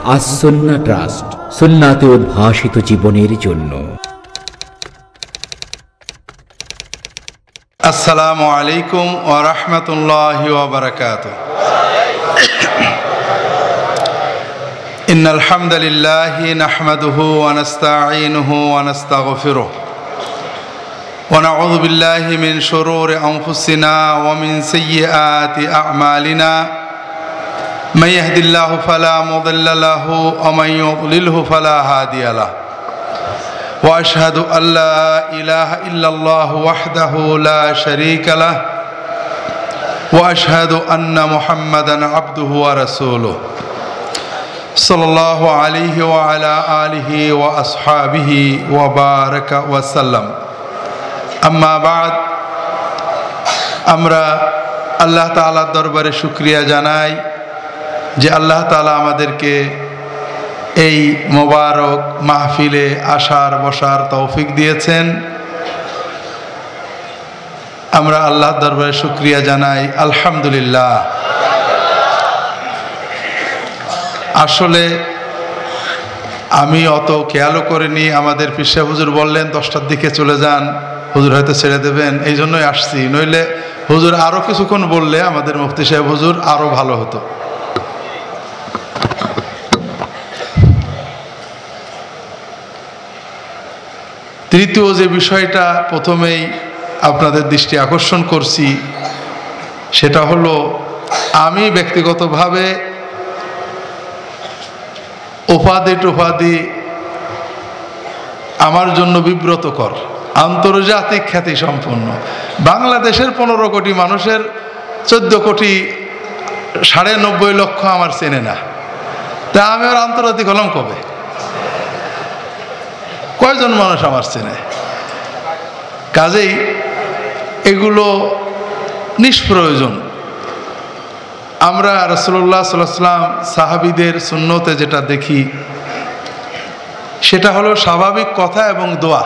As Sunnah trust, সুন্নাতে উদ্ভাসিত জীবনের জন্য। আসসালামু আলাইকুম ওয়া রাহমাতুল্লাহি ওয়া বারাকাতুহু। ইন্নাল হামদালিল্লাহি নাহমাদুহু ওয়া নাস্তাঈনুহু ওয়া নাস্তাগফিরুহু ওয়া নাউযু বিল্লাহি মিন শুরুরি আনফুসিনা ওয়া মিন সাইয়্যাতি আ'মালিনা। মান ইয়াহদিল্লাহু ফালা মুদিল্লা লাহু ওয়া মান ইউদ্লিলহু ফালা হাদিয়া লাহু। ওয়া আশহাদু আল্লা ইলাহা ইল্লাল্লাহু ওয়াহদাহু লা শারীকা লাহু ওয়া আশহাদু আন্না মুহাম্মাদান আবদুহু ওয়া রাসূলুহু সাল্লাল্লাহু আলাইহি ওয়া আলা আলিহি ওয়া আসহাবিহি ওয়া বারাকা ওয়া সাল্লাম। আম্মা বাদ, আমরা আল্লাহ তাআলার দরবারে শুকরিয়া জানাই যে আল্লাহ তাআলা আমাদেরকে এই মোবারক মাহফিলে আসার বসার তৌফিক দিয়েছেন। আমরা আল্লাহর দরবারে শুকরিয়া জানাই, আলহামদুলিল্লাহ। আসলে আমি অত খেয়ালও করিনি, আমাদের পীর সাহেব হুজুর বললেন 10টার দিকে চলে যান, হুজুর হয়তো ছেড়ে দেবেন, এই জন্যই আসছি। নইলে হুজুর আরও কিছুক্ষণ বললে আমাদের মুফতি সাহেব হুজুর আরও ভালো হতো। তৃতীয় যে বিষয়টা প্রথমেই আপনাদের দৃষ্টি আকর্ষণ করছি, সেটা হলো আমি ব্যক্তিগতভাবে উপাধি আমার জন্য বিব্রতকর। আন্তর্জাতিক খ্যাতি সম্পন্ন বাংলাদেশের 15 কোটি মানুষের 14 কোটি 90.5 লক্ষ আমার চেনে না, তা আমি আর আন্তর্জাতিক হলাম কবে? কয়জন মানুষ আমার চেনে? কাজেই এগুলো নিষ্প্রয়োজন। আমরা রাসূলুল্লাহ সাল্লাল্লাহু আলাইহি ওয়াসাল্লাম সাহাবীদের সুন্নতে যেটা দেখি, সেটা হলো স্বাভাবিক কথা এবং দোয়া।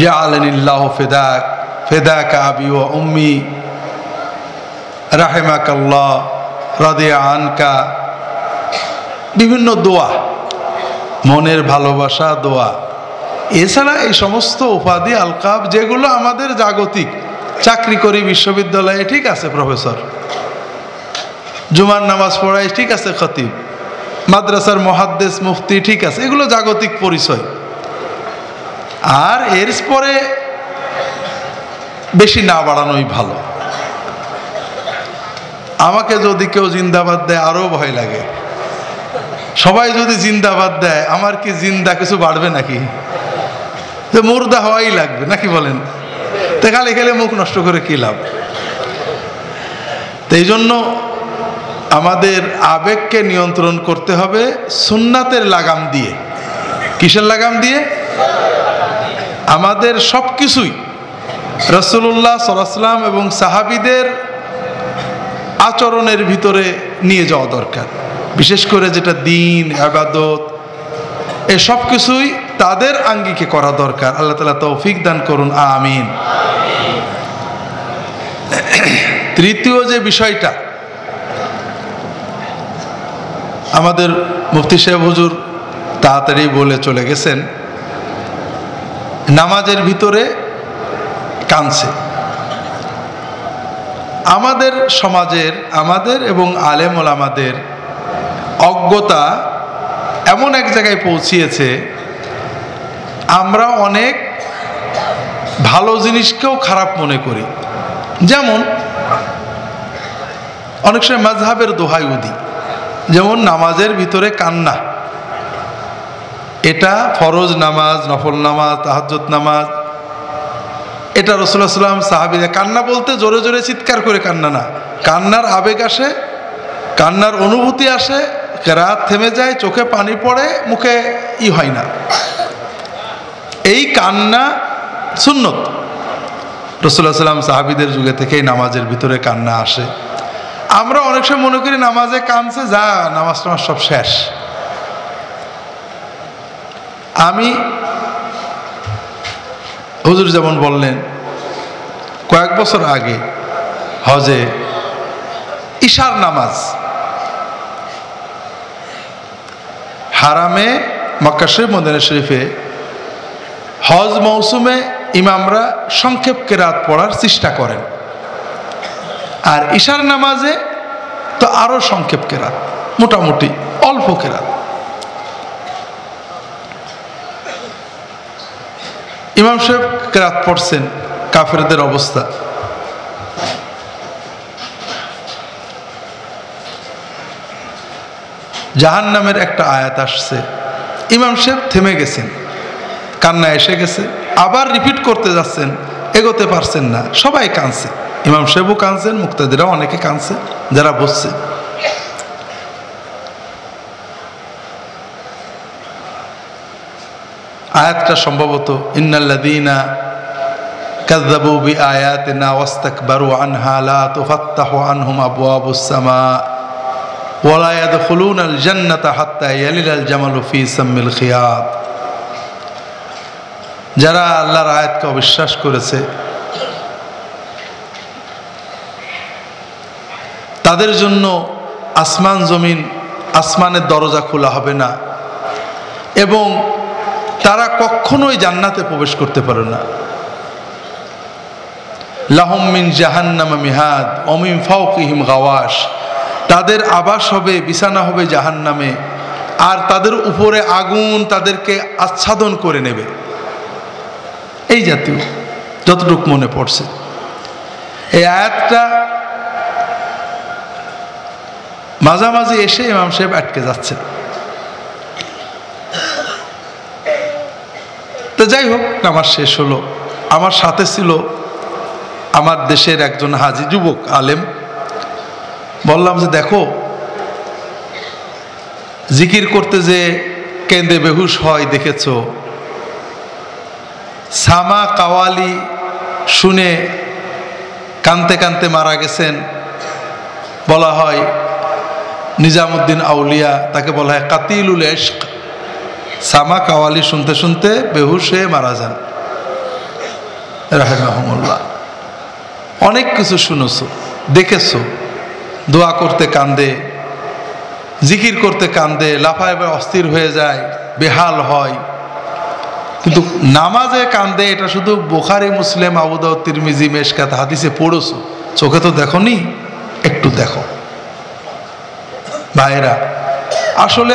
জাআলানিল্লাহু ফিদাক ফিদাকা আবি ওয়া উম্মি রাহিমাকাল্লাহ রাদিয়া আনকা, বিভিন্ন দোয়া, মনের ভালোবাসা দোয়া। এছাড়া এই সমস্ত উপাধি আলকাব যেগুলো আমাদের জাগতিক, চাকরি করি বিশ্ববিদ্যালয়ে, ঠিক আছে প্রফেসর, জুমার নামাজ পড়াই, ঠিক আছে খতিব, মাদ্রাসার মুহাদ্দিস মুফতি, ঠিক আছে, এগুলো জাগতিক পরিচয়। আর এর পরে বেশি না বাড়ানোই ভালো। আমাকে যদি কেউ জিন্দাবাদ দেয় আরও ভয় লাগে। সবাই যদি জিন্দাবাদ দেয়, আমার কি জিন্দা কিছু বাড়বে নাকি? যে মুর্দা হওয়াই লাগবে নাকি বলেন? তো খালি খেলে মুখ নষ্ট করে কি লাভ? তো এই জন্য আমাদের আবেগকে নিয়ন্ত্রণ করতে হবে সুন্নাতের লাগাম দিয়ে। কিসের লাগাম দিয়ে? আমাদের সব কিছুই রাসূলুল্লাহ সাল্লাল্লাহু আলাইহি ওয়াসাল্লাম এবং সাহাবীদের আচরণের ভিতরে নিয়ে যাওয়া দরকার। বিশেষ করে যেটা দ্বীন, ইবাদত, এই সব কিছুই তাদের আঙ্গিকে করা দরকার। আল্লাহ তাআলা তৌফিক দান করুন, আমিন। তৃতীয় যে বিষয়টা, আমাদের মুফতি সাহেব হুজুর তাড়াতাড়ি বলে চলে গেছেন, নামাজের ভিতরে কানছে। আমাদের সমাজের, আমাদের এবং আলেম ওলামাদের অজ্ঞতা এমন এক জায়গায় পৌঁছিয়েছে, আমরা অনেক ভালো জিনিসকেও খারাপ মনে করি। যেমন অনেক সময় মাযহাবের দোহাই উদি, যেমন নামাজের ভিতরে কান্না। এটা ফরজ নামাজ, নফল নামাজ, তাহাজ্জুদ নামাজ, এটা রাসূলুল্লাহ সাল্লাল্লাহু আলাইহি ওয়াসাল্লাম সাহাবীরা, কান্না বলতে জোরে জোরে চিৎকার করে কান্না না, কান্নার আবেগ আসে, কান্নার অনুভূতি আসে, কেরাত থেমে যায়, চোখে পানি পড়ে, মুখে হয় না। এই কান্না সুন্নত। রাসূলুল্লাহ সাল্লাল্লাহু আলাইহি ওয়াসাল্লাম সাহাবীদের যুগে থেকেই নামাজের ভিতরে কান্না আসে। আমরা অনেক সময় মনে করি নামাজে কানছে, যা নামাজ টামাজ সব শেষ। আমি হুজুর যেমন বললেন, কয়েক বছর আগে হজে ইশার নামাজ হারামে মক্কা শরীফ মদিনা শরীফে হজ মৌসুমে ইমামরা সংক্ষেপ কেরাত পড়ার চেষ্টা করেন, আর ইশার নামাজে তো আরো সংক্ষেপ কেরাত, মোটামুটি অল্প কেরাত। ইমাম সাহেব কেরাত পড়ছেন, কাফেরদের অবস্থা। জাহান্নামের একটা আয়াত আসছে, ইমাম সাহেব থেমে গেছেন, কান্না এসে গেছে, আবার রিপিট করতে যাচ্ছেন, এগোতে পারছেন না, সবাই কাঁদছে, ইমাম সাহেবও কাঁদছেন, মুক্তাদিরাও অনেকে কাঁদছে যারা বসছে। আয়াতটা সম্ভবত ইন্নাল্লাযীনা কাযযাবু বিআয়াতিনা ওয়াস্তাকবারু আনহা লা তুফাত্তাহু আনহুম আবওয়াবুস সামা ওয়া লা ইয়াদখুলুনাল জান্নাতা হাত্তা ইয়ালিলাল জামালু ফি সাম্মিল খিয়াত। যারা আল্লাহর আয়াতকে অবিশ্বাস করেছে তাদের জন্য আসমান জমিন, আসমানের দরজা খোলা হবে না এবং তারা কখনোই জান্নাতে প্রবেশ করতে পারে না। লাহুম মিন জাহান্নামা মিহাদ ওয়া মিন ফাওকিহিম গাওয়াশ, তাদের আবাস হবে, বিছানা হবে জাহান্নামে, আর তাদের উপরে আগুন তাদেরকে আচ্ছাদন করে নেবে। এই জাতীয় যতটুকু মনে পড়ছে, এই আয়াতটা মাঝামাঝি এসে ইমাম সাহেব আটকে যাচ্ছেন। তো যাই হোক, নামাজ শেষ হলো। আমার সাথে ছিল আমার দেশের একজন হাজি যুবক আলেম। বললাম যে দেখো, জিকির করতে যে কেঁদে বেহুশ হয় দেখেছো, সামা কাওয়ালি শুনে কানতে কানতে মারা গেছেন। বলা হয় নিজামুদ্দিন আউলিয়া, তাকে বলা হয় কাতিলুল ইশক। সামা কাওয়ালি শুনতে শুনতে বেহুশ হয়ে মারা যান রাহিমাহুমুল্লাহ। অনেক কিছু শুনেছো, দেখেছো, দোয়া করতে কান্দে, জিকির করতে কান্দে, লাফায় অস্থির হয়ে যায়, বেহাল হয়, কিন্তু নামাজে কান্দে। এটা শুধু বুখারী, মুসলিম, আবু দাউদ, তিরমিজি, মেশকাত হাদিসে পড়েছো, চোখে তো দেখোনি, একটু দেখো ভাইরা। আসলে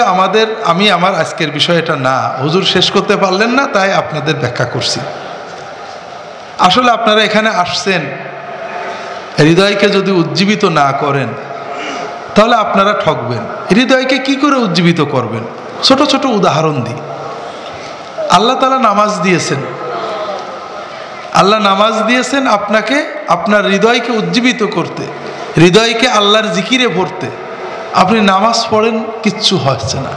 আমি আমার আজকের বিষয় এটা না, হুজুর শেষ করতে পারলেন না, তাই আপনাদের ব্যাখ্যা করছি। আসলে আপনারা এখানে আসছেন, হৃদয়কে যদি উজ্জীবিত না করেন তাহলে আপনারা ঠকবেন। হৃদয়কে কি করে উজ্জীবিত করবেন? ছোট ছোট উদাহরণ দিই। আল্লাহ তাআলা নামাজ দিয়েছেন, আল্লাহ নামাজ দিয়েছেন আপনাকে আপনার হৃদয়কে উজ্জীবিত করতে, হৃদয়কে আল্লাহর জিকিরে ভরতে। আপনি নামাজ পড়েন, কিচ্ছু হচ্ছে না,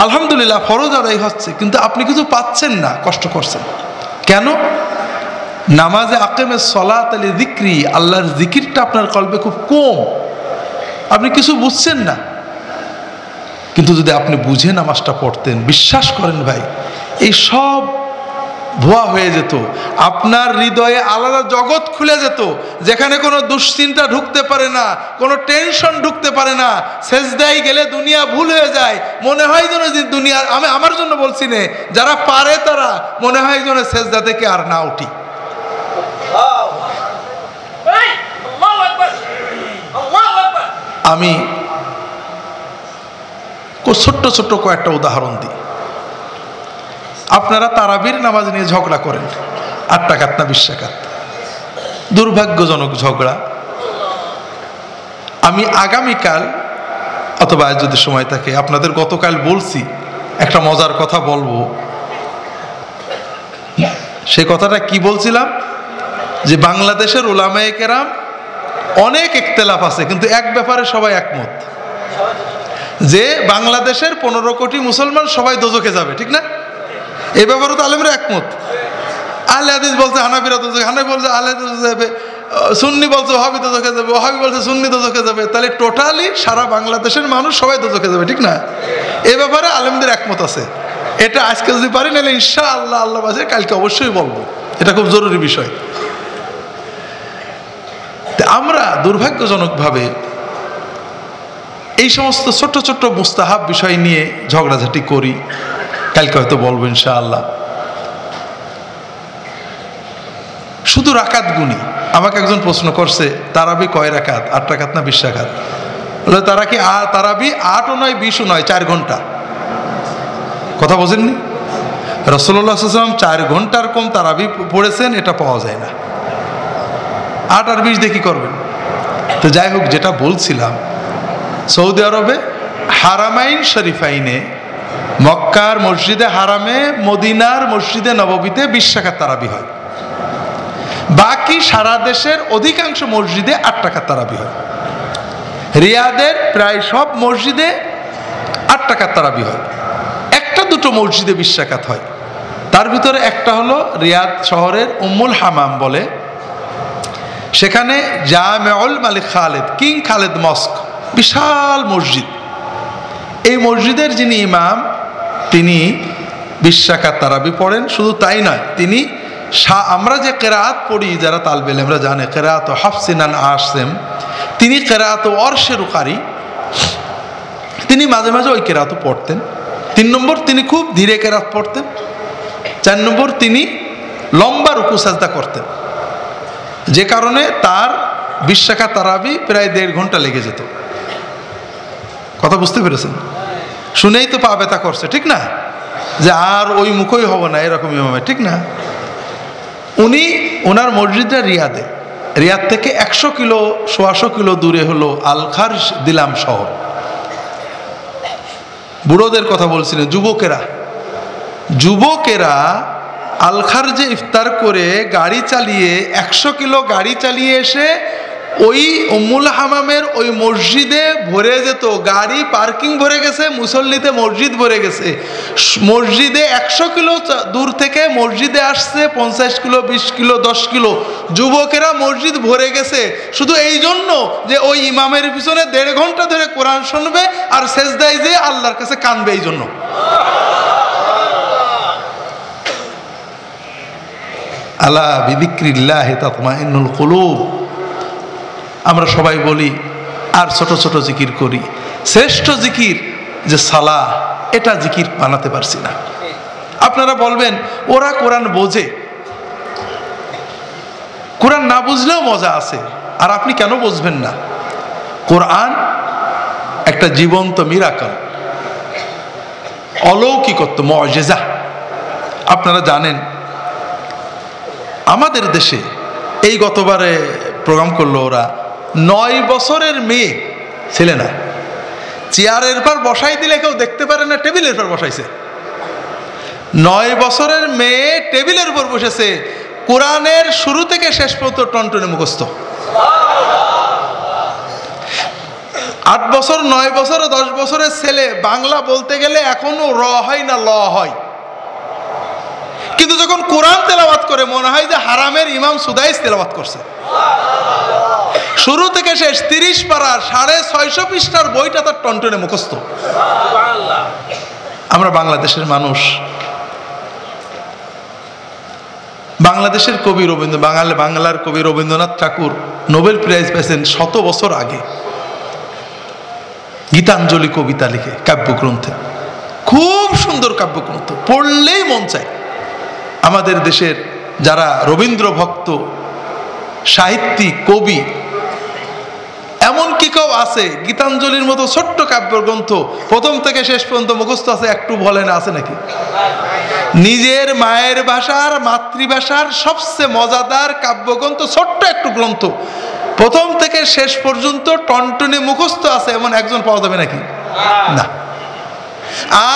আলহামদুলিল্লাহ ফরজ আদায় হচ্ছে, কিন্তু আপনি কিছু পাচ্ছেন না, কষ্ট করছেন। কেন? নামাজে আকিমেস সলাত লিযিকরি, আল্লাহর জিকিরটা আপনার কলবে খুব কম, আপনি কিছু বুঝছেন না। কিন্তু যদি আপনি বুঝে নামাজটা পড়তেন, বিশ্বাস করেন ভাই, এই সব ভুয়া হয়ে যেত। আপনার হৃদয়ে আলাদা জগৎ খুলে যেত, যেখানে কোনো দুশ্চিন্তা ঢুকতে পারে না, কোনো টেনশন ঢুকতে পারে না। সেজদায় গেলে দুনিয়া ভুল হয়ে যায়, মনে হয় যেন যে দুনিয়ার, আমি আমার জন্য বলছি না, যারা পারে তারা মনে হয় যেন সেজদা থেকে আর না উঠি। আমি ছোট্ট ছোট্ট কয়েকটা উদাহরণ দিই। আপনারা তারাবির নামাজ নিয়ে ঝগড়া করেন, 8 টাকাত না 20 টাকাত, দুর্ভাগ্যজনক ঝগড়া। আমি আগামীকাল অথবা যদি সময় থাকে আপনাদের গতকাল বলছি একটা মজার কথা বলবো। সেই কথাটা কি বলছিলাম? যে বাংলাদেশের উলামায়ে কেরাম অনেক ইখতিলাফ আছে, কিন্তু এক ব্যাপারে সবাই একমত, যে বাংলাদেশের 15 কোটি মুসলমান সবাই দোজখে যাবে, ঠিক না? এই ব্যাপারে তো আলেমরা একমত। আহলে হাদিস বলছে হানাফিরা দোজখে, হানাফি বলছে আহলে হাদিস যাবে, সুন্নি বলছে ওয়াহাবি দোজখে যাবে, ওয়াহাবি বলছে সুন্নি দোজখে যাবে। তাহলে টোটালি সারা বাংলাদেশের মানুষ সবাই দোজখে যাবে, ঠিক না? এই ব্যাপারে আলেমদের একমত আছে। এটা আজকে যদি পারি, নাহলে ইনশাআল্লাহ আল্লাহ বাজে কালকে অবশ্যই বলবো, এটা খুব জরুরি বিষয়। আমরা দুর্ভাগ্যজনকভাবে এই সমস্ত ছোট্ট ছোট্ট মুস্তাহাব বিষয় নিয়ে ঝগড়াঝাটি করি, কালকে হয়তো বলবো ইনশাআল্লাহ। শুধু রাকাত গুনি। আমাকে একজন প্রশ্ন করছে, তারাবি কয় রাকাত? 8 রাকাত না 20 রাকাত? বলে তারাবি 8ও নয় 20ও নয়, 4 ঘন্টা। কথা বোঝেননি? রাসূলুল্লাহ সাল্লাল্লাহু আলাইহি ওয়াসাল্লাম 4 ঘন্টার কম তারাবি পড়েছেন, এটা পাওয়া যায় না। 8 আর 20 দিয়ে কি করবেন? তো যাই হোক, যেটা বলছিলাম, সৌদি আরবে হারামাইন শরীফাইনে, মক্কার মসজিদে হারামে, মদিনার মসজিদে নববীতে 20 রাকাত তারাবি হয়। বাকি সারা দেশের অধিকাংশ মসজিদে 8 রাকাত তারাবি হয়। রিয়াদের প্রায় সব মসজিদে 8 রাকাত তারাবি হয়। একটা দুটো মসজিদে 20 রাকাত হয়। তার ভিতরে একটা হলো রিয়াদ শহরের উম্মুল হামাম বলে, সেখানে জামেউল মালিক খালেদ, কিং খালেদ মস্ক, বিশাল মসজিদ। এই মসজিদের যিনি ইমাম, তিনি 20 রাকাত তারাবি পড়েন। শুধু তাই নয়, তিনি আমরা যে কেরাত পড়ি, যারা তালবে ইলমরা জানে, কেরাত হাফসিনান আসেম, তিনি কেরাত অর্শের কারি, তিনি মাঝে মাঝে ওই কেরাতও পড়তেন। 3 নম্বর, তিনি খুব ধীরে কেরাত পড়তেন। 4 নম্বর, তিনি লম্বা রুকু সাজদা করতেন, যে কারণে তার 20 রাকাত তারাবি প্রায় 1.5 ঘন্টা লেগে যেত। কথা বুঝতে পেরেছেন? শুনেই তো পা ব্যথা করছে, ঠিক না? যে আর ওই মুখই হব না, এরকম ইমামে, ঠিক না? ওনার মসজিদটা রিয়াদে, রিয়াদ থেকে 100 কিলো 100 কিলো দূরে হলো আল খারজ দিলাম শহর। বুড়োদের কথা বলছিলেন, যুবকেরা আল খারজে ইফতার করে গাড়ি চালিয়ে 100 কিলো গাড়ি চালিয়ে এসে ওই উম্মুল হামামের ওই মসজিদে ভরে যেত। গাড়ি পার্কিং ভরে গেছে, মুসল্লিতে মসজিদ ভরে গেছে। মসজিদে 100 কিলো দূর থেকে মসজিদে আসছে 50 কিলো 20 কিলো 10 কিলো যুবকেরা, মসজিদ ভরে গেছে শুধু এই জন্য যে ওই ইমামের পিছনে 1.5 ঘন্টা ধরে কোরআন শুনবে আর সেজদায় যে আল্লাহর কাছে কানবে, এই জন্য। আলা বিযিক্রিল্লাহি তাতমাইন্নুল কুলুব। আমরা সবাই বলি আর ছোট ছোট জিকির করি, শ্রেষ্ঠ জিকির যে সালাহ, এটা জিকির বানাতে পারছি না। আপনারা বলবেন ওরা কোরআন বোঝে, কোরআন না বুঝলেও মজা আছে, আর আপনি কেন বুঝবেন না? কোরআন একটা জীবন্ত মিরাকল, অলৌকিকত্ব, মুআজিজা। আপনারা জানেন আমাদের দেশে এই গতবারে প্রোগ্রাম করলো ওরা, 9 বছরের মেয়ে, ছেলে না, চেয়ারের পর বসাই দিলে কেউ দেখতে পারে না, টেবিলের পর বসাইছে। 9 বছরের মেয়ে টেবিলের উপর বসেছে, কোরআনের শুরু থেকে শেষ পর্যন্ত টনটনে মুখস্থ। 8 বছর 9 বছর 10 বছরের ছেলে বাংলা বলতে গেলে এখনো র হয় না, ল হয়, কিন্তু যখন কোরআন তেলাওয়াত করে মনে হয় যে হারামের ইমাম সুদাইস তেলাওয়াত করছে। শুরু থেকে শেষ 30 পারার 650 পৃষ্ঠার বইটা তার টনটনে মুখস্থ। আমরা বাংলাদেশের মানুষ, বাংলাদেশের কবি বাংলার কবি রবীন্দ্রনাথ ঠাকুর নোবেল প্রাইজ পেয়েছেন 100 বছর আগে, গীতাঞ্জলি কবিতা লিখে, কাব্যগ্রন্থে, খুব সুন্দর কাব্যগ্রন্থ, পড়লেই মন চায়। আমাদের দেশের যারা রবীন্দ্র ভক্ত, সাহিত্যিক, কবি, এমন কি কেউ আছে গীতাঞ্জলির মতো ছোট্ট কাব্যগ্রন্থ প্রথম থেকে শেষ পর্যন্ত মুখস্থ আছে? একটু বলেন, আছে নাকি? নিজের মায়ের ভাষার, মাতৃভাষার সবচেয়ে মজাদার কাব্যগ্রন্থ, ছোট্ট একটু গ্রন্থ, প্রথম থেকে শেষ পর্যন্ত টনটনে মুখস্থ আছে, এমন একজন পাওয়া যাবে নাকি? না।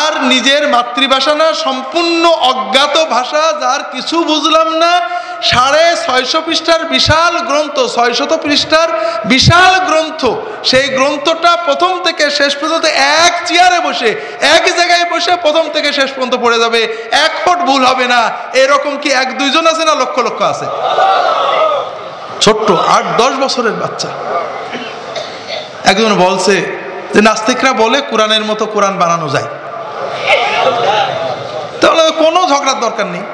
আর নিজের মাতৃভাষা না, সম্পূর্ণ অজ্ঞাত ভাষা, যার কিছু বুঝলাম না, 650 পৃষ্ঠার বিশাল গ্রন্থ, 600 পৃষ্ঠার বিশাল গ্রন্থ, সেই গ্রন্থটা প্রথম থেকে শেষ পর্যন্ত এক চেয়ারে বসে, এক জায়গায় বসে প্রথম থেকে শেষ পর্যন্ত পড়ে যাবে, 1 ফুট ভুল হবে না। এরকম কি 1-2 জন আছে না লক্ষ লক্ষ আছে? ছোট্ট 8-10 বছরের বাচ্চা। একজন বলছে যে নাস্তিকরা বলে কোরআনের মতো কোরআন বানানো যায়, তাহলে কোনো ঝগড়ার দরকার নেই।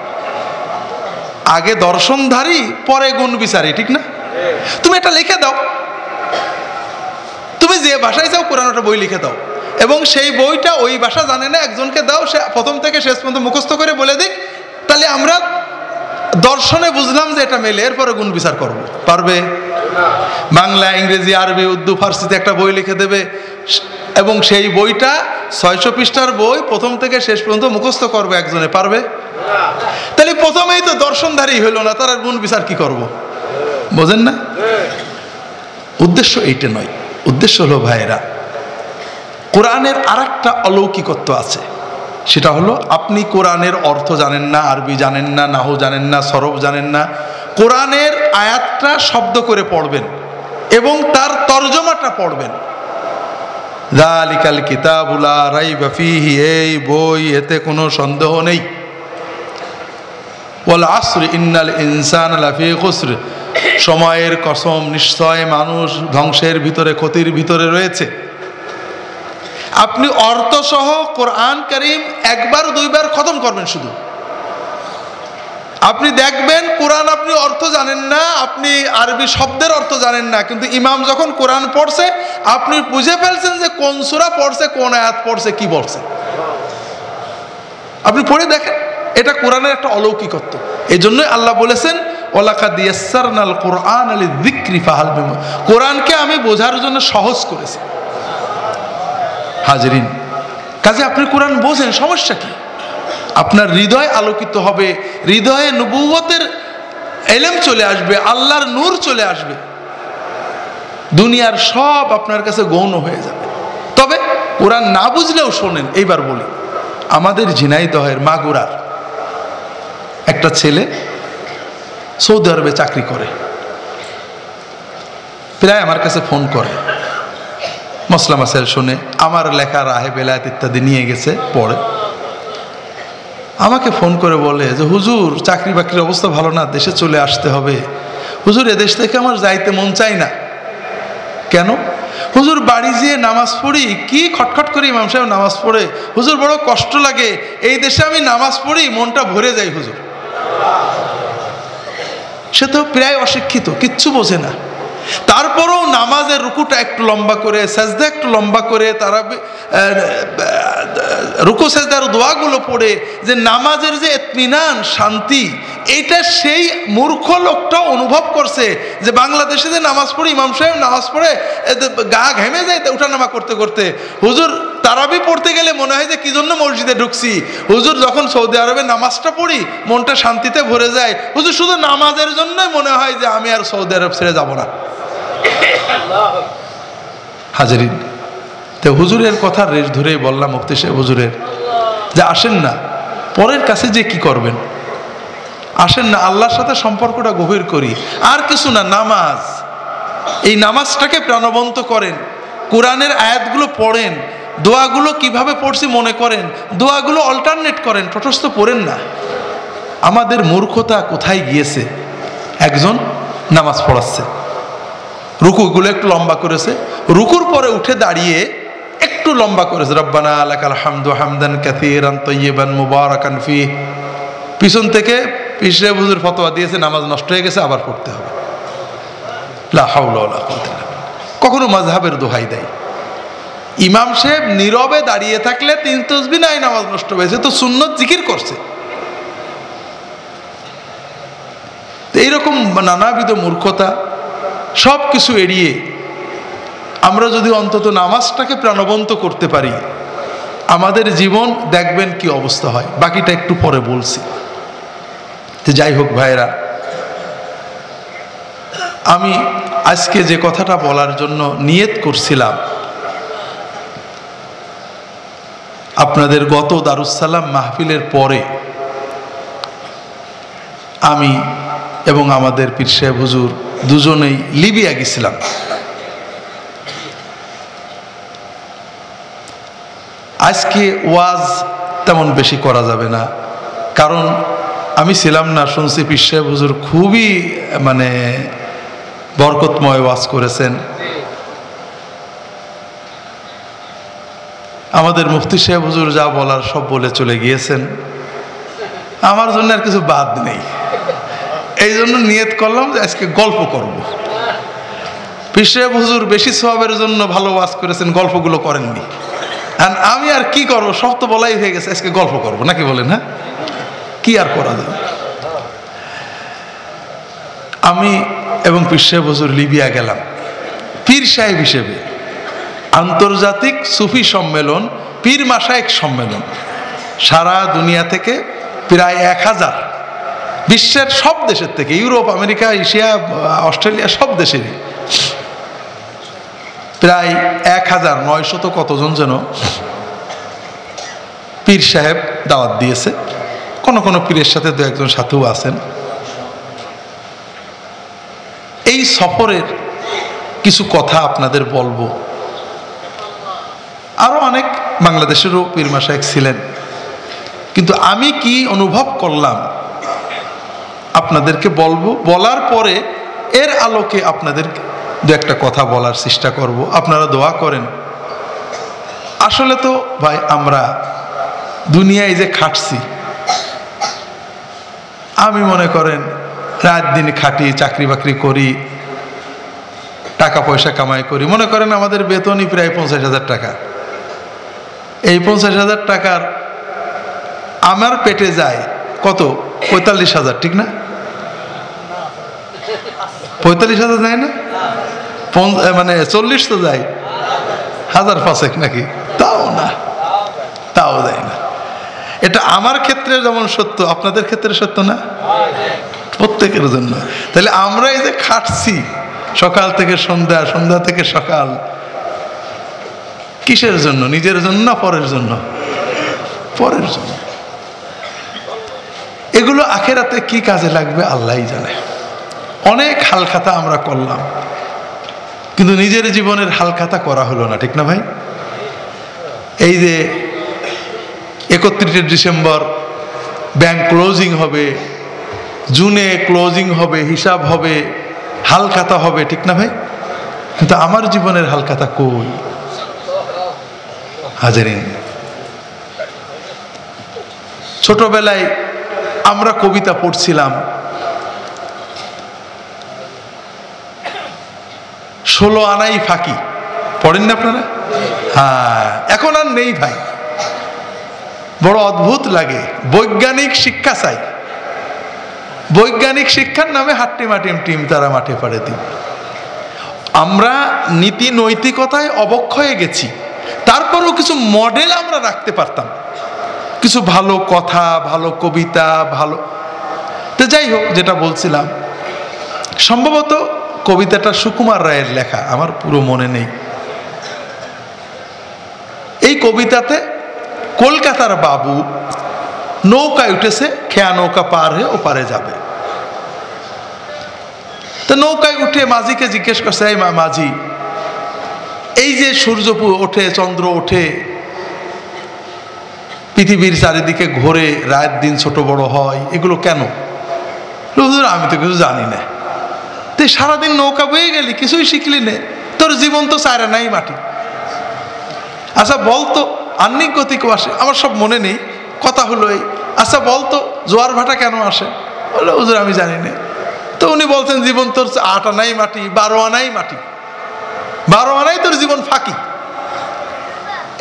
আগে দর্শনধারী, পরে গুণ বিচারী, ঠিক না? তুমি এটা লিখে দাও, তুমি যে ভাষায় চাও কোরআন ওটা বই লিখে দাও, এবং সেই বইটা ওই ভাষা জানে না একজনকে দাও, সে প্রথম থেকে শেষ পর্যন্ত মুখস্থ করে বলে দিক, তাহলে আমরা দর্শনে বুঝলাম যে এটা মেলে, এরপরে গুণ বিচার করব। পারবে? বাংলা, ইংরেজি, আরবি, উর্দু, ফার্সিতে একটা বই লিখে দেবে, এবং সেই বইটা 600 পৃষ্ঠার বই প্রথম থেকে শেষ পর্যন্ত মুখস্থ করবে একজনে। পারবে? তাহলে প্রথমেই তো দর্শনধারী হইল না, তার গুণ বিচার কি করব? বোঝেন না? উদ্দেশ্য এইটা নয়। উদ্দেশ্য হলো ভাইয়েরা, কোরআনের আরেকটা অলৌকিকত্ব আছে, সেটা হলো আপনি কোরআনের অর্থ জানেন না, আরবি জানেন না, নাহু জানেন না, সরফ জানেন না, কোরআনের আয়াতটা শব্দ করে পড়বেন এবং তার তর্জমাটা পড়বেন। যালিকাল কিতাবু লা রাইবা ফীহি, এই বই, এতে কোনো সন্দেহ নেই। ওয়াল আসরি ইন্নাল ইনসানা লাফী খুসর, সময়ের কসম, নিশ্চয় মানুষ ধ্বংসের ভিতরে, ক্ষতির ভিতরে রয়েছে। আপনি অর্থসহ কোরআন কারীম একবার দুইবার খতম করবেন শুধু, আপনি দেখবেন কোরআন আপনি অর্থ জানেন না, আপনি আরবি শব্দের অর্থ জানেন না, কিন্তু ইমাম যখন কোরআন পড়ছে আপনি বুঝে ফেলছেন যে কোন সূরা পড়ছে, কোন আয়াত পড়ছে, কি বলছে। আপনি পড়ে দেখেন, এটা কোরআনের একটা অলৌকিকত্ব। এই জন্যই আল্লাহ বলেছেন ওয়ালাকাদ ইয়াসসারনাল কুরআন লিযিকরি ফাহাল মিন মুদ্দাকির, কোরআনকে আমি বোঝার জন্য সহজ করেছি। হাজরিন, কাজে আপনি কোরআন বোঝেন, সমস্যা কি? আপনার হৃদয় আলোকিত হবে, হৃদয়ে নবুয়তের ইলম চলে আসবে, আল্লাহর নূর চলে আসবে, দুনিয়ার সব আপনার কাছে গৌণ হয়ে যাবে। তবে কোরআন না বুঝলেও শোনেন, এইবার বলি, আমাদের ঝিনাইদহের মাগুরার একটা ছেলে সৌদি আরবে চাকরি করে, প্রায় আমার কাছে ফোন করে, মসলা মাসাইল শুনে, আমার লেখা রাহে বেলায়েত ইত্যাদি নিয়ে গেছে, পড়ে, আমাকে ফোন করে বলে যে হুজুর, চাকরি বাকরির অবস্থা ভালো না, দেশে চলে আসতে হবে। হুজুর, এদেশ থেকে আমার যাইতে মন চাই না। কেন? হুজুর, বাড়ি যেয়ে নামাজ পড়ি, কি খটখট করে ইমাম সাহেব নামাজ পড়ে, হুজুর বড় কষ্ট লাগে, এই দেশে আমি নামাজ পড়ি মনটা ভরে যায় হুজুর। সে তো প্রায় অশিক্ষিত, কিচ্ছু বোঝে না, তারপরেও নামাজের রুকুটা একটু লম্বা করে, সাজদা একটু লম্বা করে, তারা রুকু সাজদার দোয়াগুলো পড়ে, যে নামাজের যে ইতমিনান, শান্তি, এটা সেই মূর্খ লোকটা অনুভব করছে যে বাংলাদেশে যে নামাজ পড়ি, ইমাম সাহেব নামাজ পড়ে গা ঘেমে যায় উঠানামা করতে করতে, হুজুর তারাবি পড়তে গেলে মনে হয় যে কি জন্য মসজিদে ঢুকছি, হুজুর যখন সৌদি আরবে নামাজটা পড়ি মনটা শান্তিতে ভরে যায়, হুজুর শুধু নামাজের জন্যই মনে হয় যে আমি আর সৌদি আরব ছেড়ে যাব না। হাজরিন, তো হুজুরের কথার রেশ ধরেই বললাম মুফতি সাহেব হুজুরের, যে আসেন না পরের কাছে যে কি করবেন, আসেন না আল্লাহর সাথে সম্পর্কটা গভীর করি, আর কিছু না, নামাজ, এই নামাজটাকে প্রাণবন্ত করেন, কোরআনের আয়াতগুলো পড়েন, দোয়াগুলো কিভাবে পড়ছি মনে করেন, দোয়াগুলো অল্টারনেট করেন, তটস্থ পড়েন না। আমাদের মূর্খতা কোথায় গিয়েছে, একজন নামাজ পড়াচ্ছে, রুকুগুলো একটু লম্বা করেছে, রুকুর পরে উঠে দাঁড়িয়ে একটু লম্বা করেছে, রব্বানা লাকাল হামদু হামদান কাসীরান তাইয়িবান মুবারাকান ফীহ, পিছন থেকে পিছরে হুজুর ফতোয়া দিয়েছে নামাজ নষ্ট হয়ে গেছে, আবার পড়তে হবে। লা হাওলা ওয়ালা কুওয়াতা ইল্লা বিল্লাহ। কখনো মাযহাবের দোহাই দেয়, ইমাম সাহেব নীরবে দাঁড়িয়ে থাকলে 3 তাসবিহ নাই নামাজ নষ্ট হয়েছে, তো সুন্নত জিকির করছে। এইরকম নানাবিধ মূর্খতা, সব কিছু এড়িয়ে আমরা যদি অন্তত নামাজটাকে প্রাণবন্ত করতে পারি, আমাদের জীবন দেখবেন কি অবস্থা হয়। বাকিটা একটু পরে বলছি। যে যাই হোক ভাইরা, আমি আজকে যে কথাটা বলার জন্য নিয়ত করছিলাম, আপনাদের গত দারুসালাম মাহফিলের পরে আমি এবং আমাদের পীর সাহেব হুজুর দুজনেই লিবিয়া গেছিলাম। আজকে ওয়াজ তেমন বেশি করা যাবে না, কারণ আমি ছিলাম না, শুনছি পীর সাহেব হুজুর খুবই বরকতময় ওয়াজ করেছেন। আমাদের মুফতি সাহেব হুজুর যা বলার সব বলে চলে গিয়েছেন, আমার জন্য আর কিছু বাদ নেই। এই জন্য নিয়ত করলাম যে আজকে গল্প করব। পীর সাহেব হুজুর বেশি সওয়াবের জন্য ভালো ওয়াজ করেছেন, গল্পগুলো করেননি। আর আমি আর কি করবো, সব তো বলাই হয়ে গেছে, আজকে গল্প করবো নাকি বলেন? হ্যাঁ, কি আর করা যাবে। আমি এবং পীর সাহেব হুজুর লিবিয়া গেলাম পীর সাহেব হিসেবে। আন্তর্জাতিক সুফি সম্মেলন, পীর মাশায়েখ সম্মেলন, সারা দুনিয়া থেকে প্রায় 1000, বিশ্বের সব দেশের থেকে, ইউরোপ, আমেরিকা, এশিয়া, অস্ট্রেলিয়া, সব দেশেরই প্রায় 1900 কতজন যেন পীর সাহেব দাওয়াত দিয়েছে। কোন কোন পীরের সাথে 2-1জন সাথেও আছেন। এই সফরের কিছু কথা আপনাদের বলবো। আরো অনেক বাংলাদেশেরও পীর মাশায়েখ ছিলেন, কিন্তু আমি কি অনুভব করলাম আপনাদেরকে বলবো। বলার পরে এর আলোকে আপনাদের 2-একটা কথা বলার চেষ্টা করব, আপনারা দোয়া করেন। আসলে তো ভাই আমরা দুনিয়ায় যে খাটছি, আমি মনে করেন রাত দিন খাটি, চাকরি বাকরি করি, টাকা পয়সা কামাই করি। মনে করেন আমাদের বেতনই প্রায় 50,000 টাকা। এই 50,000 টাকার আমার পেটে যায় কত? 45,000, ঠিক না? 45,000 যায় না, মানে 40 তো যায়, 1,500 নাকি? তাও না, তাও যায় না। এটা আমার ক্ষেত্রে যেমন সত্য, আপনাদের ক্ষেত্রে সত্য না? প্রত্যেকের জন্য। তাহলে আমরা এই যে খাটছি সকাল থেকে সন্ধ্যা, সন্ধ্যা থেকে সকাল, কিসের জন্য? নিজের জন্য না পরের জন্য? পরের জন্য। এগুলো আখেরাতে কি কাজে লাগবে আল্লাহই জানে। অনেক হালখাতা আমরা করলাম, কিন্তু নিজের জীবনের হালখাতা করা হলো না, ঠিক না ভাই? এই যে 31শে ডিসেম্বর ব্যাংক ক্লোজিং হবে, জুনে ক্লোজিং হবে, হিসাব হবে, হালখাতা হবে, ঠিক না ভাই? কিন্তু আমার জীবনের হালখাতা কই? হাজারিন, ছোটবেলায় আমরা কবিতা পড়ছিলাম, 16 আনাই ফাঁকি, পড়েন না আপনারা? হ্যাঁ, এখন আর নেই ভাই, বড় অদ্ভুত লাগে। বৈজ্ঞানিক শিক্ষা চাই, বৈজ্ঞানিক শিক্ষার নামে হাট্টিমাটিম টিম তারা মাঠে পাড়ে দিই। আমরা নীতি নৈতিকতায় অবক্ষয়ে গেছি, তারপরেও কিছু মডেল আমরা রাখতে পারতাম, কিছু ভালো কথা, ভালো কবিতা, ভালো। তো যাই হোক, যেটা বলছিলাম, সম্ভবত কবিতাটা সুকুমার রায়ের লেখা, আমার পুরো মনে নেই। এই কবিতাতে কলকাতার বাবু নৌকায় উঠেছে, খেয়া নৌকা পার হয়ে ওপারে যাবে। তো নৌকায় উঠে মাঝিকে জিজ্ঞেস করছে, এই মাঝি, এই যে সূর্য ওঠে, চন্দ্র ওঠে, পৃথিবীর চারিদিকে ঘোরে, রাত দিন ছোট বড় হয়, এগুলো কেন? হুজুর আমি তো কিছু জানি না। তুই সারাদিন নৌকা বয়ে গেলি, কিছুই শিখলি না, তোর জীবন তো চায়রা নাই মাটি। আচ্ছা বলতো আহ্নিক গতি কেউ আসে? আমার সব মনে নেই, কথা হলো এই। আচ্ছা বলতো জোয়ার ভাটা কেন আসে? বললো হুজুর আমি জানি না। তো উনি বলছেন, জীবন তোর 8 আনাই মাটি, 12 আনাই মাটি, 12 আনাই তোর জীবন ফাঁকি।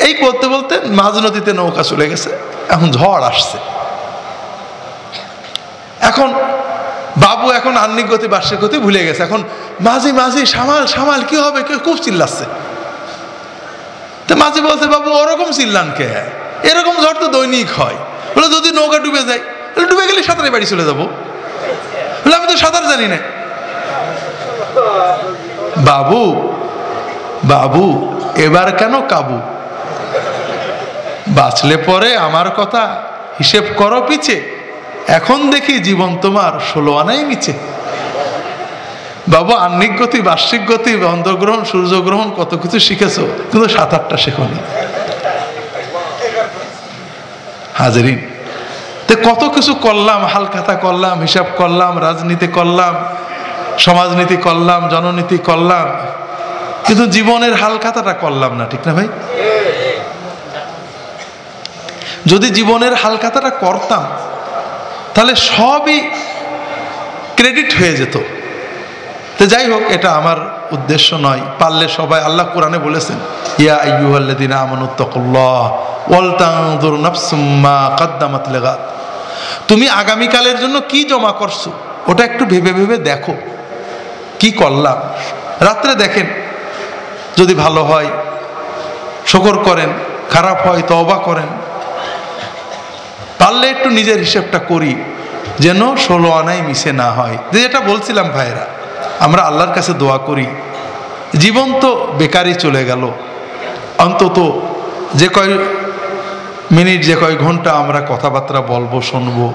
এই বলতে বলতে মাঝ নদীতে নৌকা চলে গেছে, এখন ঝড় আসছে। এখন বাবু এখন আহ্নিক গতি বার্ষিক গতি ভুলে গেছে, এখন মাঝি মাঝি সামাল সামাল, কি হবে? কেউ খুব চিল্লাচ্ছে। তো মাঝি বলছে, বাবু ওরকম চিল্লান কে? এরকম ঝড় তো দৈনিক হয়। বলে যদি নৌকা ডুবে যায়, ডুবে গেলে সাঁতারে বাড়ি চলে যাবো। বলে আমি তো সাঁতার জানি না। বাবু বাবু এবার কেন কাবু? বাঁচলে পরে আমার কথা হিসেব করো পিছে, এখন দেখি জীবন তোমার 16 আনাই মিছে। বাবু আহ্নিক গতি, বার্ষিক গতি, চন্দ্রগ্রহণ, সূর্যগ্রহণ, কত কিছু শিখেছো, কিন্তু সাঁতারটা শেখোনি। হাজারিন, তো কত কিছু করলাম, হালখাতা করলাম, হিসাব করলাম, রাজনীতি করলাম, সমাজনীতি করলাম, জননীতি করলাম, কিন্তু জীবনের হালখাতাটা করলাম না, ঠিক না ভাই? যদি জীবনের হালখাতাটা করতাম তাহলে সবই ক্রেডিট হয়ে যেত। তো যাই হোক, এটা আমার উদ্দেশ্য নয়। পারলে সবাই, আল্লাহ কোরআনে বলেছেন, ইয়া আইয়ুহাল্লাযীনা আমানুত্তাকুল্লাহ ওয়াল তানজুর নাফসুম মা কাদ্দামাত লিগাদ। তুমি আগামীকালের জন্য কি জমা করছো ওটা একটু ভেবে ভেবে দেখো, কি করলাম। রাত্রে দেখেন, যদি ভালো হয় শুকর করেন, খারাপ হয় তওবা করেন। পারলে একটু নিজের হিসেবটা করি, যেন 16 আনায় মিশে না হয়। যেটা বলছিলাম ভাইরা, আমরা আল্লাহর কাছে দোয়া করি, জীবন তো বেকারই চলে গেল, অন্তত যে কয় মিনিট, যে কয় ঘন্টা আমরা কথাবার্তা বলবো, শুনবো,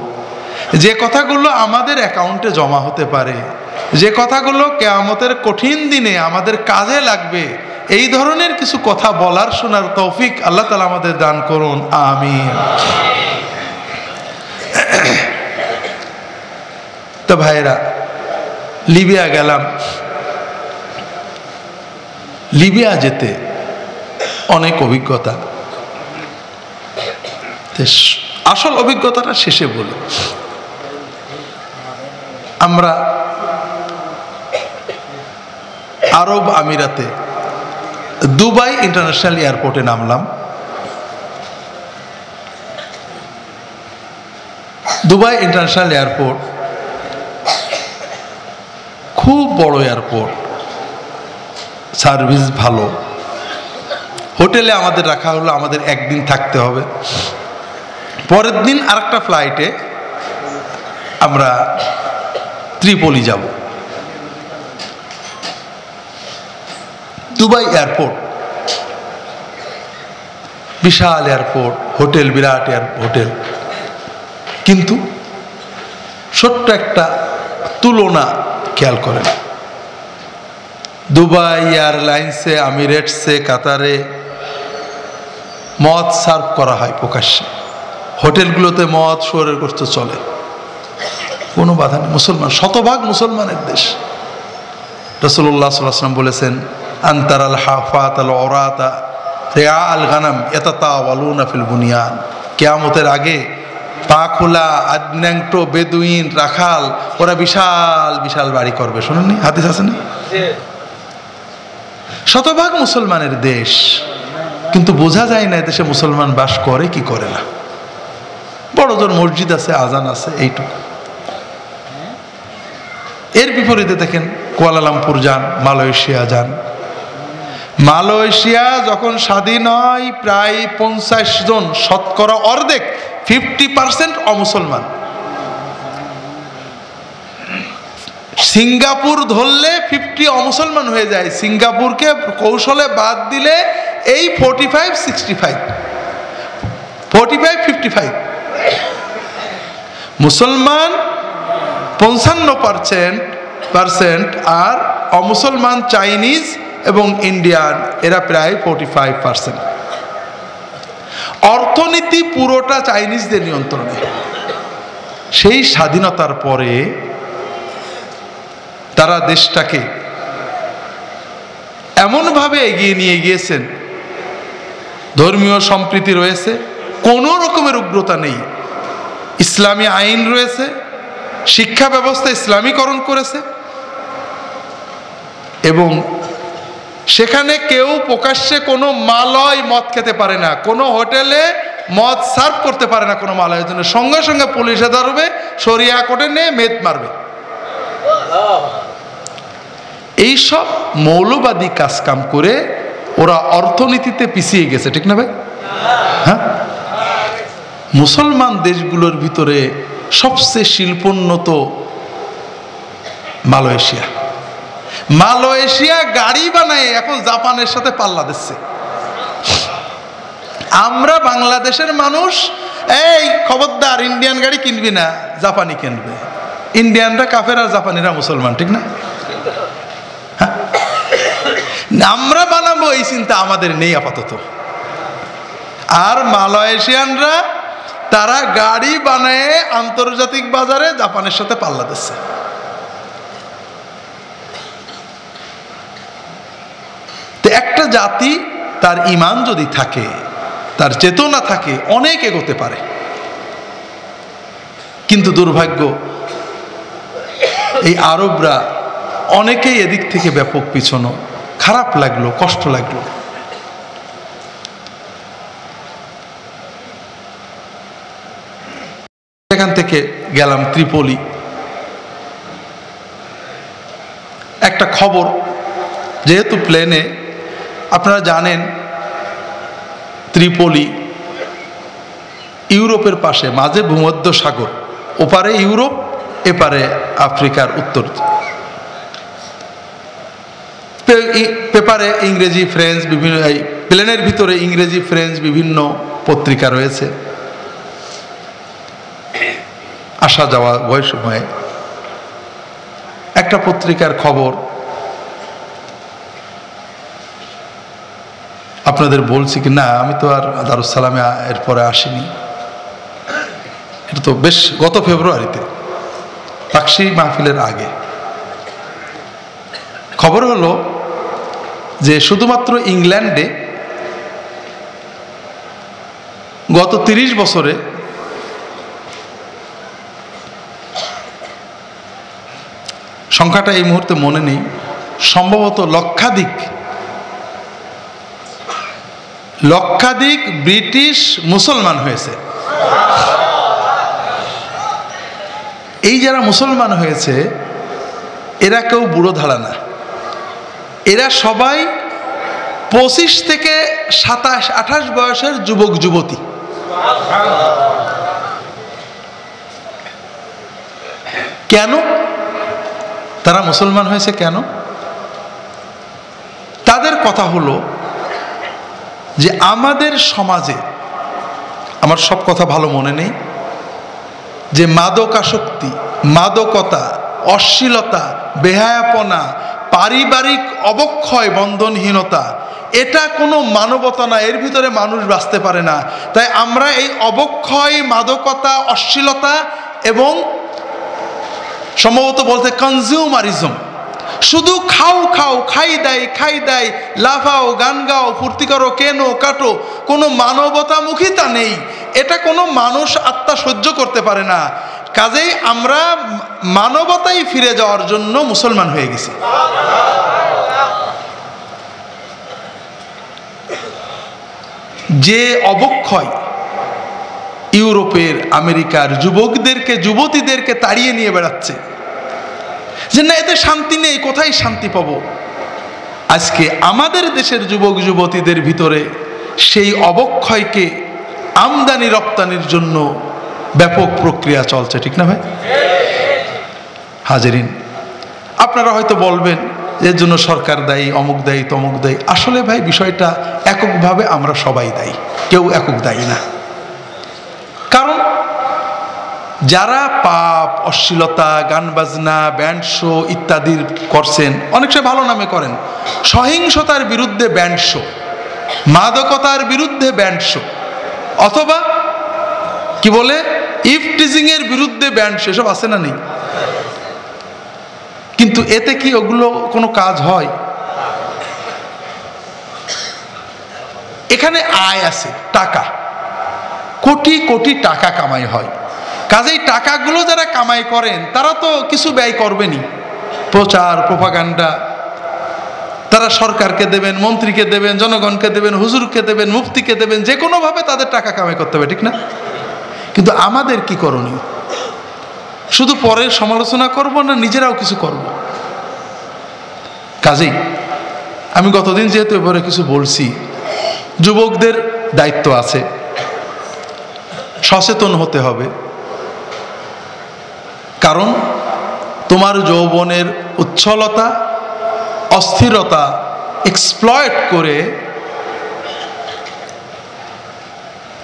যে কথাগুলো আমাদের অ্যাকাউন্টে জমা হতে পারে, যে কথাগুলো কিয়ামতের কঠিন দিনে আমাদের কাজে লাগবে, এই ধরনের কিছু কথা বলার, শোনার তৌফিক আল্লাহ তাআলা আমাদের দান করুন, আমিন। তো ভাইরা, লিবিয়া গেলাম। লিবিয়া যেতে অনেক অভিজ্ঞতা, আসল অভিজ্ঞতাটা শেষে বলি। আমরা আরব আমিরাতে দুবাই ইন্টারন্যাশনাল এয়ারপোর্টে নামলাম। দুবাই ইন্টারন্যাশনাল এয়ারপোর্ট খুব বড় এয়ারপোর্ট, সার্ভিস ভালো। হোটেলে আমাদের রাখা হলো, আমাদের একদিন থাকতে হবে। পরের দিন আরেকটা ফ্লাইটে আমরা ত্রিপলি যাব। দুবাই এয়ারপোর্ট বিশাল এয়ারপোর্ট, হোটেল বিরাট হোটেল, কিন্তু ছোট্ট একটা তুলনা খেয়াল করেন। দুবাই এয়ারলাইন্সে, আমিরেটসে, কাতারে মদ সার্ভ করা হয় প্রকাশ্যে। হোটেলগুলোতে মদ, শুয়োরের গোশত চলে, কোনো বাধা নেই। মুসলমান, শতভাগ মুসলমানের দেশ। রাসূলুল্লাহ সাল্লাল্লাহু আলাইহি ওয়াসাল্লাম বলেছেন, আনতারাল হাফাত আল ওরাতা রিয়া আল গানাম ইয়াতাতাওয়ালুনা ফিল বুনিয়ান। কিয়ামতের আগে পা খোলা আদন্যাংটো বেদুইন, রাখাল, ওরা বিশাল বিশাল বাড়ি করবে। শুনেননি? হাদিস আছে না? শতভাগ মুসলমানের দেশ, কিন্তু বোঝা যায় না এদেশে মুসলমান বাস করে কি করে না। বড় জোর মসজিদ আছে, আজান আছে, এইটুকু। এর বিপরীতে দেখেন, কুয়ালালামপুর যান, মালয়েশিয়া যান। মালয়েশিয়া যখন স্বাধীন হয়, প্রায় 50 জন, শতকরা অর্ধেক, 50% অমুসলমান। সিঙ্গাপুর ধরলে 50 অমুসলমান হয়ে যায়। সিঙ্গাপুরকে কৌশলে বাদ দিলে এই 45-65, 45-55 মুসলমান 55%, আর অমুসলমান চাইনিজ এবং ইন্ডিয়ান এরা প্রায় 45%। অর্থনীতি পুরোটা চাইনিজদের নিয়ন্ত্রণে। সেই স্বাধীনতার পরে তারা দেশটাকে এমনভাবে এগিয়ে নিয়ে গিয়েছেন, ধর্মীয় সম্প্রীতি রয়েছে, কোনো রকমের উগ্রতা নেই, ইসলামী আইন রয়েছে, শিক্ষা ব্যবস্থা ইসলামীকরণ করেছে, এবং সেখানে কেউ প্রকাশ্যে কোনো মালয় মদ খেতে পারে না, কোনো হোটেলে মদ সার্ভ করতে পারে না কোনো মালয়ের জন্য। সঙ্গে সঙ্গে পুলিশে ধরবে, শরিয়া কোর্টে নিয়ে মেদ মারবে। এইসব মৌলবাদী কাজকাম করে ওরা অর্থনীতিতে পিছিয়ে গেছে, ঠিক না ভাই? হ্যাঁ, মুসলমান দেশগুলোর ভিতরে সবচেয়ে শিল্পোন্নত মালয়েশিয়া। মালয়েশিয়া গাড়ি বানায় এখন জাপানের সাথে পাল্লা দিচ্ছে। আমরা বাংলাদেশের মানুষ, এই খবরদার ইন্ডিয়ান গাড়ি কিনবি না, জাপানি কিনবে। ইন্ডিয়ানরা কাফের আর জাপানিরা মুসলমান, ঠিক না? আমরা বানাবো এই চিন্তা আমাদের নেই আপাতত। আর মালয়েশিয়ানরা তারা গাড়ি বানায় আন্তর্জাতিক বাজারে জাপানের সাথে পাল্লা দিচ্ছে। তো একটা জাতি তার ঈমান যদি থাকে, তার চেতনা থাকে, অনেক এগোতে পারে। কিন্তু দুর্ভাগ্য, এই আরবরা অনেকেই এদিক থেকে ব্যাপক পিছনো। খারাপ লাগলো, কষ্ট লাগলো। এখান থেকে গেলাম ত্রিপলি। একটা খবর, যেহেতু প্লেনে, আপনারা জানেন ত্রিপলি ইউরোপের পাশে, মাঝে ভূমধ্য সাগর, ওপারে ইউরোপ, এপারে আফ্রিকার উত্তর। পেপারে ইংরেজি, ফ্রেঞ্চ বিভিন্ন, এই প্লেনের ভিতরে ইংরেজি, ফ্রেঞ্চ বিভিন্ন পত্রিকা রয়েছে। আসা যাওয়া ওই সময়ে একটা পত্রিকার খবর আপনাদের বলছি কি না, আমি তো আর দারুসালামে এরপরে আসিনি, এটা তো বেশ গত ফেব্রুয়ারিতে, তাকসি মাহফিলের আগে। খবর হলো যে শুধুমাত্র ইংল্যান্ডে গত 30 বছরে সংখ্যাটা এই মুহূর্তে মনে নেই, সম্ভবত লক্ষাধিক ব্রিটিশ মুসলমান হয়েছে। এই যারা মুসলমান হয়েছে এরা কেউ বুড়ো ধারা না, এরা সবাই 25 থেকে 27-28 বয়সের যুবক যুবতী। কেন তারা মুসলমান হয়েছে? কেন? তাদের কথা হলো যে আমাদের সমাজে, আমার সব কথা ভালো মনে নেই, যে মাদকাসক্তি, মাদকতা, অশ্লীলতা, বেহায়াপনা, পারিবারিক অবক্ষয়, বন্ধনহীনতা, এটা কোনো মানবতা না, এর ভিতরে মানুষ বাঁচতে পারে না। তাই আমরা এই অবক্ষয়, মাদকতা, অশ্লীলতা এবং সম্ভবত বলতে কনজিউমারিজম, শুধু খাও খাও, খাই দেয়, লাফাও, গান গাও, ফুর্তি করো, কেনো কাটো, কোনো মানবতামুখিতা নেই। এটা কোনো মানুষ আত্মা সহ্য করতে পারে না। কাজেই আমরা মানবতায় ফিরে যাওয়ার জন্য মুসলমান হয়ে গেছি। যে অবক্ষয় ইউরোপের, আমেরিকার যুবকদেরকে, যুবতীদেরকে তাড়িয়ে নিয়ে বেড়াচ্ছে, যে না এতে শান্তি নেই, কোথায় শান্তি পাবো, আজকে আমাদের দেশের যুবক যুবতীদের ভিতরে সেই অবক্ষয়কে আমদানি রপ্তানির জন্য ব্যাপক প্রক্রিয়া চলছে, ঠিক না ভাই? হাজেরিন, আপনারা হয়তো বলবেন এর জন্য সরকার দায়ী, অমুক দায়ী, তমুক দায়ী। আসলে ভাই বিষয়টা এককভাবে আমরা সবাই দায়ী, কেউ একক দায়ী না। কারণ যারা পাপ, অশ্লীলতা, গান বাজনা, ব্যান্ড শো ইত্যাদির করছেন, অনেক সময় ভালো নামে করেন, সহিংসতার বিরুদ্ধে ব্যান্ড শো, মাদকতার বিরুদ্ধে ব্যান্ড শো, অথবা কি বলে ইফটিজিং এর বিরুদ্ধে ব্যান্ড শো, এসব আছে না নেই? কিন্তু এতে কি ওগুলো কোনো কাজ হয়? এখানে আয় আছে, টাকা, কোটি কোটি টাকা কামাই হয়। কাজেই টাকাগুলো যারা কামাই করেন তারা তো কিছু ব্যয় করবেনই, প্রচার, প্রোপাগান্ডা। তারা সরকারকে দেবেন, মন্ত্রীকে দেবেন, জনগণকে দেবেন, হুজুরকে দেবেন, মুফতিকে দেবেন, যে কোনোভাবে তাদের টাকা কামাই করতে হবে, ঠিক না? কিন্তু আমাদের কি করণীয়? শুধু পরের সমালোচনা করব না নিজেরাও কিছু করব? কাজেই আমি গতদিন যেহেতু এবারে কিছু বলছি, যুবকদের দায়িত্ব আছে, সচেতন হতে হবে। কারণ তোমার যৌবনের উচ্ছলতা, অস্থিরতা এক্সপ্লয়েট করে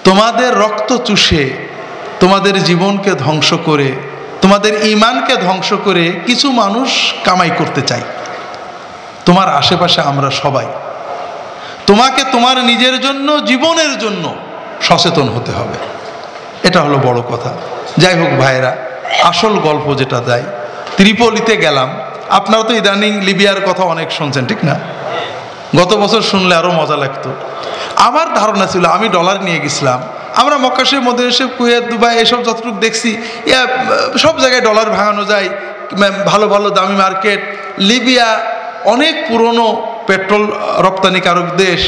তোমাদের রক্ত চুষে, তোমাদের জীবনকে ধ্বংস করে, তোমাদের ঈমানকে ধ্বংস করে কিছু মানুষ কামাই করতে চায়। তোমার আশেপাশে আমরা সবাই, তোমাকে তোমার নিজের জন্য, জীবনের জন্য সচেতন হতে হবে। এটা হলো বড় কথা। যাই হোক ভাইরা, আসল গল্প যেটা দেয়, ত্রিপলিতে গেলাম। আপনারা তো ইদানিং লিবিয়ার কথা অনেক শুনছেন, ঠিক না? গত বছর শুনলে আরো মজা লাগতো। আমার ধারণা ছিল, আমি ডলার নিয়ে গেছিলাম, আমরা মক্কা শরীফ, মদিনা শরীফ, কুয়েত, দুবাই এসব যতটুকু দেখছি, সব জায়গায় ডলার ভাঙানো যায়, ভালো ভালো দামি মার্কেট। লিবিয়া অনেক পুরনো পেট্রোল রপ্তানিকারক দেশ,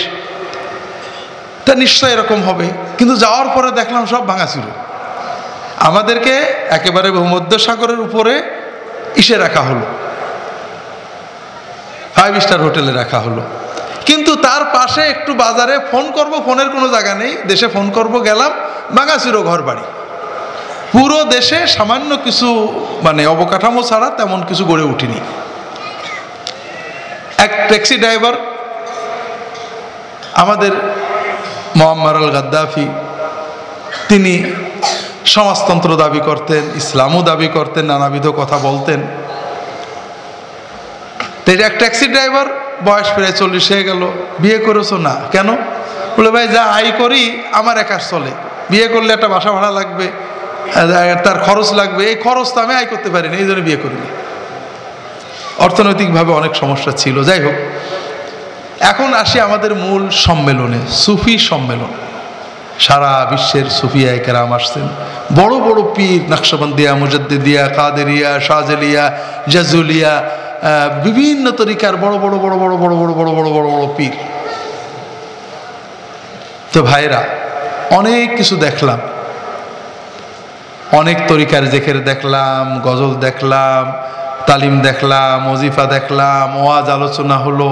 তা নিশ্চয় এরকম হবে। কিন্তু যাওয়ার পরে দেখলাম সব ভাঙাচুরো। আমাদেরকে একেবারে ভূমধ্যসাগরের উপরে রাখা হলো, 5 স্টার হোটেলে রাখা হলো। কিন্তু তার পাশে একটু বাজারে ফোন করব, ফোনের কোনো জায়গা নেই, দেশে ফোন করব, গেলাম, ভাঙাচুরো ঘর বাড়ি। পুরো দেশে সামান্য কিছু মানে অবকাঠামো ছাড়া তেমন কিছু গড়ে উঠেনি। এক ট্যাক্সি ড্রাইভার, আমাদের মুআম্মার আল গাদ্দাফি, তিনি সমাজতন্ত্র দাবি করতেন, ইসলামও দাবি করতেন, নানাবিধ কথা বলতেন। এক ট্যাক্সি ড্রাইভার, বয়স প্রায় 40 হয়ে গেল। বিয়ে করেছো? না। কেন? বলে ভাই যা আয় করি আমার একার চলে, বিয়ে করলে একটা বাসা ভাড়া লাগবে, তার খরচ লাগবে, এই খরচ তো আমি আয় করতে পারিনি, এই জন্য বিয়ে করিনি। অর্থনৈতিকভাবে অনেক সমস্যা ছিল। যাই হোক, এখন আসি আমাদের মূল সম্মেলনে, সুফি সম্মেলন। সারা বিশ্বের সুফিয়ায়ে কেরাম আসছেন, বড় বড় পীর, নকশবন্দিয়া, মুজাদ্দিদিয়া, কাদেরিয়া, শাযলিয়া, জাজুলিয়া, বিভিন্ন তরিকার বড় বড় বড় বড় বড় বড় বড় বড় বড় বড় পীর। তো ভাইরা, অনেক কিছু দেখলাম, অনেক তরিকার জিকির দেখলাম, গজল দেখলাম, তালিম দেখলাম, ওজিফা দেখলাম, ওয়াজ আলোচনা হলো।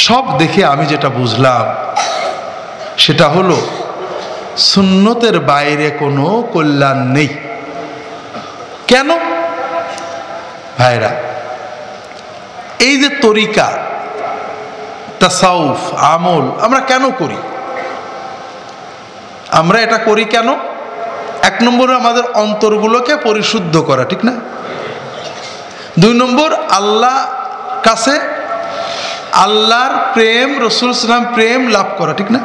সব দেখে আমি যেটা বুঝলাম সেটা হলো সুন্নতের বাইরে কোনো কল্যাণ নেই। কেন ভাইরা? এই যে তরিকা, তাসাউফ, আমল আমরা কেন করি? আমরা এটা করি কেন? 1 নম্বরে আমাদের অন্তরগুলোকে পরিশুদ্ধ করা, ঠিক না? 2 নম্বর আল্লাহ কাছে আল্লাহর প্রেম, রাসূল সাল্লাল্লাহু আলাইহি প্রেম লাভ করা, ঠিক না?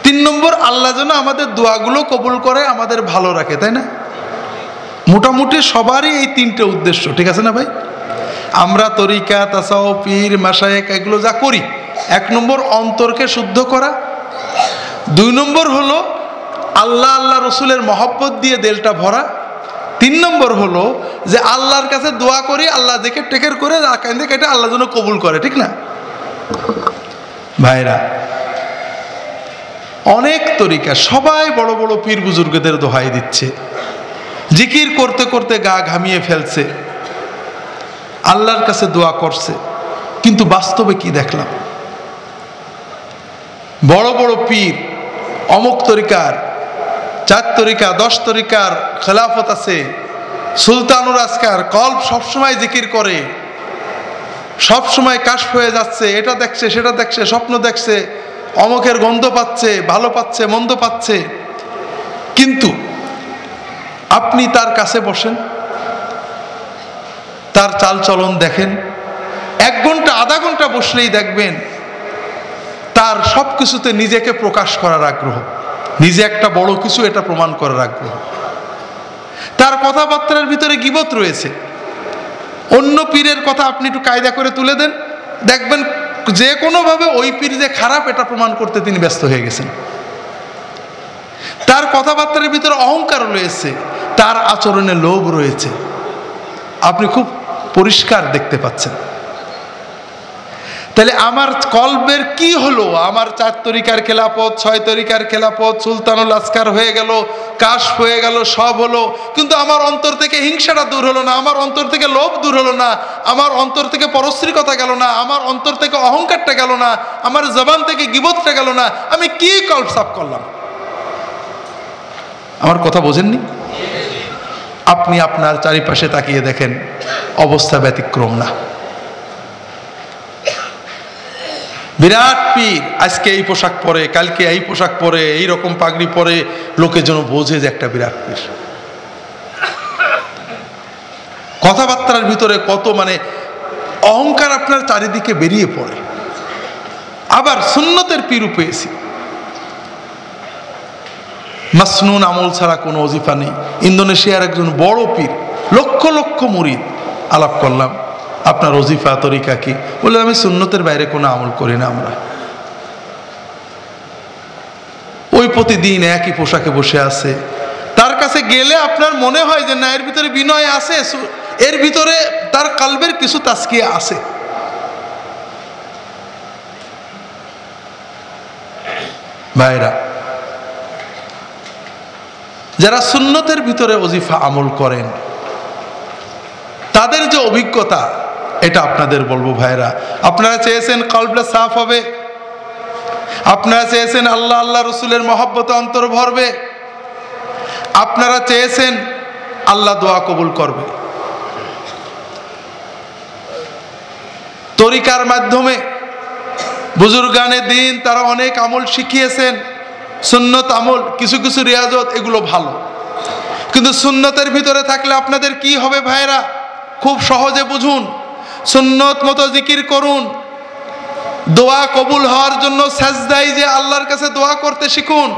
3 নম্বর আল্লাহ যেন আমাদের দোয়াগুলো কবুল করে, আমাদের ভালো রাখে, তাই না? মোটামুটি সবারই এই 3টে উদ্দেশ্য, ঠিক আছে না ভাই? আমরা তরিকা, তাসাউফ, পীর, মাশায়েখ এগুলো যা করি, 1 নম্বর অন্তরকে শুদ্ধ করা, 2 নম্বর হলো আল্লাহ আল্লাহ রসুলের মহব্বত দিয়ে দিলটা ভরা, 3 নম্বর হলো যে আল্লাহর কাছে দোয়া করি, আল্লাহ দেখে টেকের করে কান্দে কেটে আল্লাহ যেন কবুল করে, ঠিক না ভাইরা? অনেক তরিকা, সবাই বড় বড় পীর বুজুর্গদের দোহাই দিচ্ছে, জিকির করতে করতে গা ঘামিয়ে ফেলছে, আল্লাহর কাছে দোয়া করছে। কিন্তু বাস্তবে কি দেখলাম? বড় বড় পীর, অমুক তরিকার, 4 তরিকা, 10 তরিকার খেলাফত আছে, সুলতানুর আসকার, কল্ব সবসময় জিকির করে, সবসময় কাশফ হয়ে যাচ্ছে, এটা দেখছে, সেটা দেখছে, স্বপ্ন দেখছে, অমুকের গন্ধ পাচ্ছে, ভালো পাচ্ছে, মন্দ পাচ্ছে। কিন্তু আপনি তার কাছে বসেন, তার চাল চলন দেখেন, 1 ঘন্টা, আধা ঘন্টা বসলেই দেখবেন তার সব কিছুতে নিজেকে প্রকাশ করার আগ্রহ, নিজে একটা বড় কিছু এটা প্রমাণ করার আগ্রহ। তার কথাবার্তার ভিতরে গীবত রয়েছে। অন্য পীরের কথা আপনি একটু কায়দা করে তুলে দেন, দেখবেন যে কোনোভাবে ওই পীর যে খারাপ এটা প্রমাণ করতে তিনি ব্যস্ত হয়ে গেছেন। তার কথাবার্তার ভিতরে অহংকার রয়েছে, তার আচরণে লোভ রয়েছে, আপনি খুব পরিষ্কার দেখতে পাচ্ছেন। তাহলে আমার কলবের কি হলো? আমার 4 তরিকার খেলাফত, 6 তরিকার খেলাফত, সুলতানুল আসকার হয়ে গেল, কাশফ হয়ে গেল, সব হলো, কিন্তু আমার অন্তর থেকে হিংসাটা দূর হলো না, আমার অন্তর থেকে লোভ দূর হলো না, আমার অন্তর থেকে পরশ্রীকতা গেল না, আমার অন্তর থেকে অহংকারটা গেল না, আমার জবান থেকে গীবতটা গেল না। আমি কি কলব সাফ করলাম? আমার কথা বোঝেননি? আপনি আপনার চারিপাশে তাকিয়ে দেখেন, অবস্থা ব্যতিক্রম না। বিরাট পীর আজকে এই পোশাক পরে, কালকে এই পোশাক পরে, এই রকম পাগড়ি পরে, লোকে যেন বোঝে যে একটা বিরাট পীর। কথাবার্তার ভিতরে কত মানে অহংকার আপনার চারিদিকে বেরিয়ে পড়ে। আবার সুন্নতের পীর পেয়েছি, মাসনুন আমল ছাড়া কোনো ওজিফা নেই। ইন্দোনেশিয়ার একজন বড় পীর, লক্ষ লক্ষ মুরিদ, আলাপ করলাম, আপনার ওজিফা তরিকা কি? বলে আমি সুন্নতের বাইরে কোনো আমল করি না। আমরা ওই প্রতিদিন একই পোশাকে বসে আছে, তার কাছে কাছে গেলে আপনার মনে হয় যে না, এর ভিতরে বিনয় আছে, এর ভিতরে তার কলবের কিছু তাসকিয়া আছে। ভাইরা, যারা সুন্নতের ভিতরে ওজিফা আমল করেন তাদের যে অভিজ্ঞতা, এটা আপনাদের বলবো ভাইরা। আপনারা চেয়েছেন কলবটা সাফ হবে, আপনারা চেয়েছেন আল্লাহ আল্লাহ রসুলের মহব্বতে অন্তর ভরবে, আপনারা চেয়েছেন আল্লাহ দোয়া কবুল করবে। তরিকার মাধ্যমে বুজুর্গানে দিন তারা অনেক আমল শিখিয়েছেন, সুন্নত আমল, কিছু কিছু রিয়াজত, এগুলো ভালো। কিন্তু সুন্নতের ভিতরে থাকলে আপনাদের কি হবে ভাইরা? খুব সহজে বুঝুন। সুন্নত মতো জিকির করুন, দোয়া কবুল হওয়ার জন্য সাজদায় যে আল্লাহর কাছে দোয়া করতে শিখুন।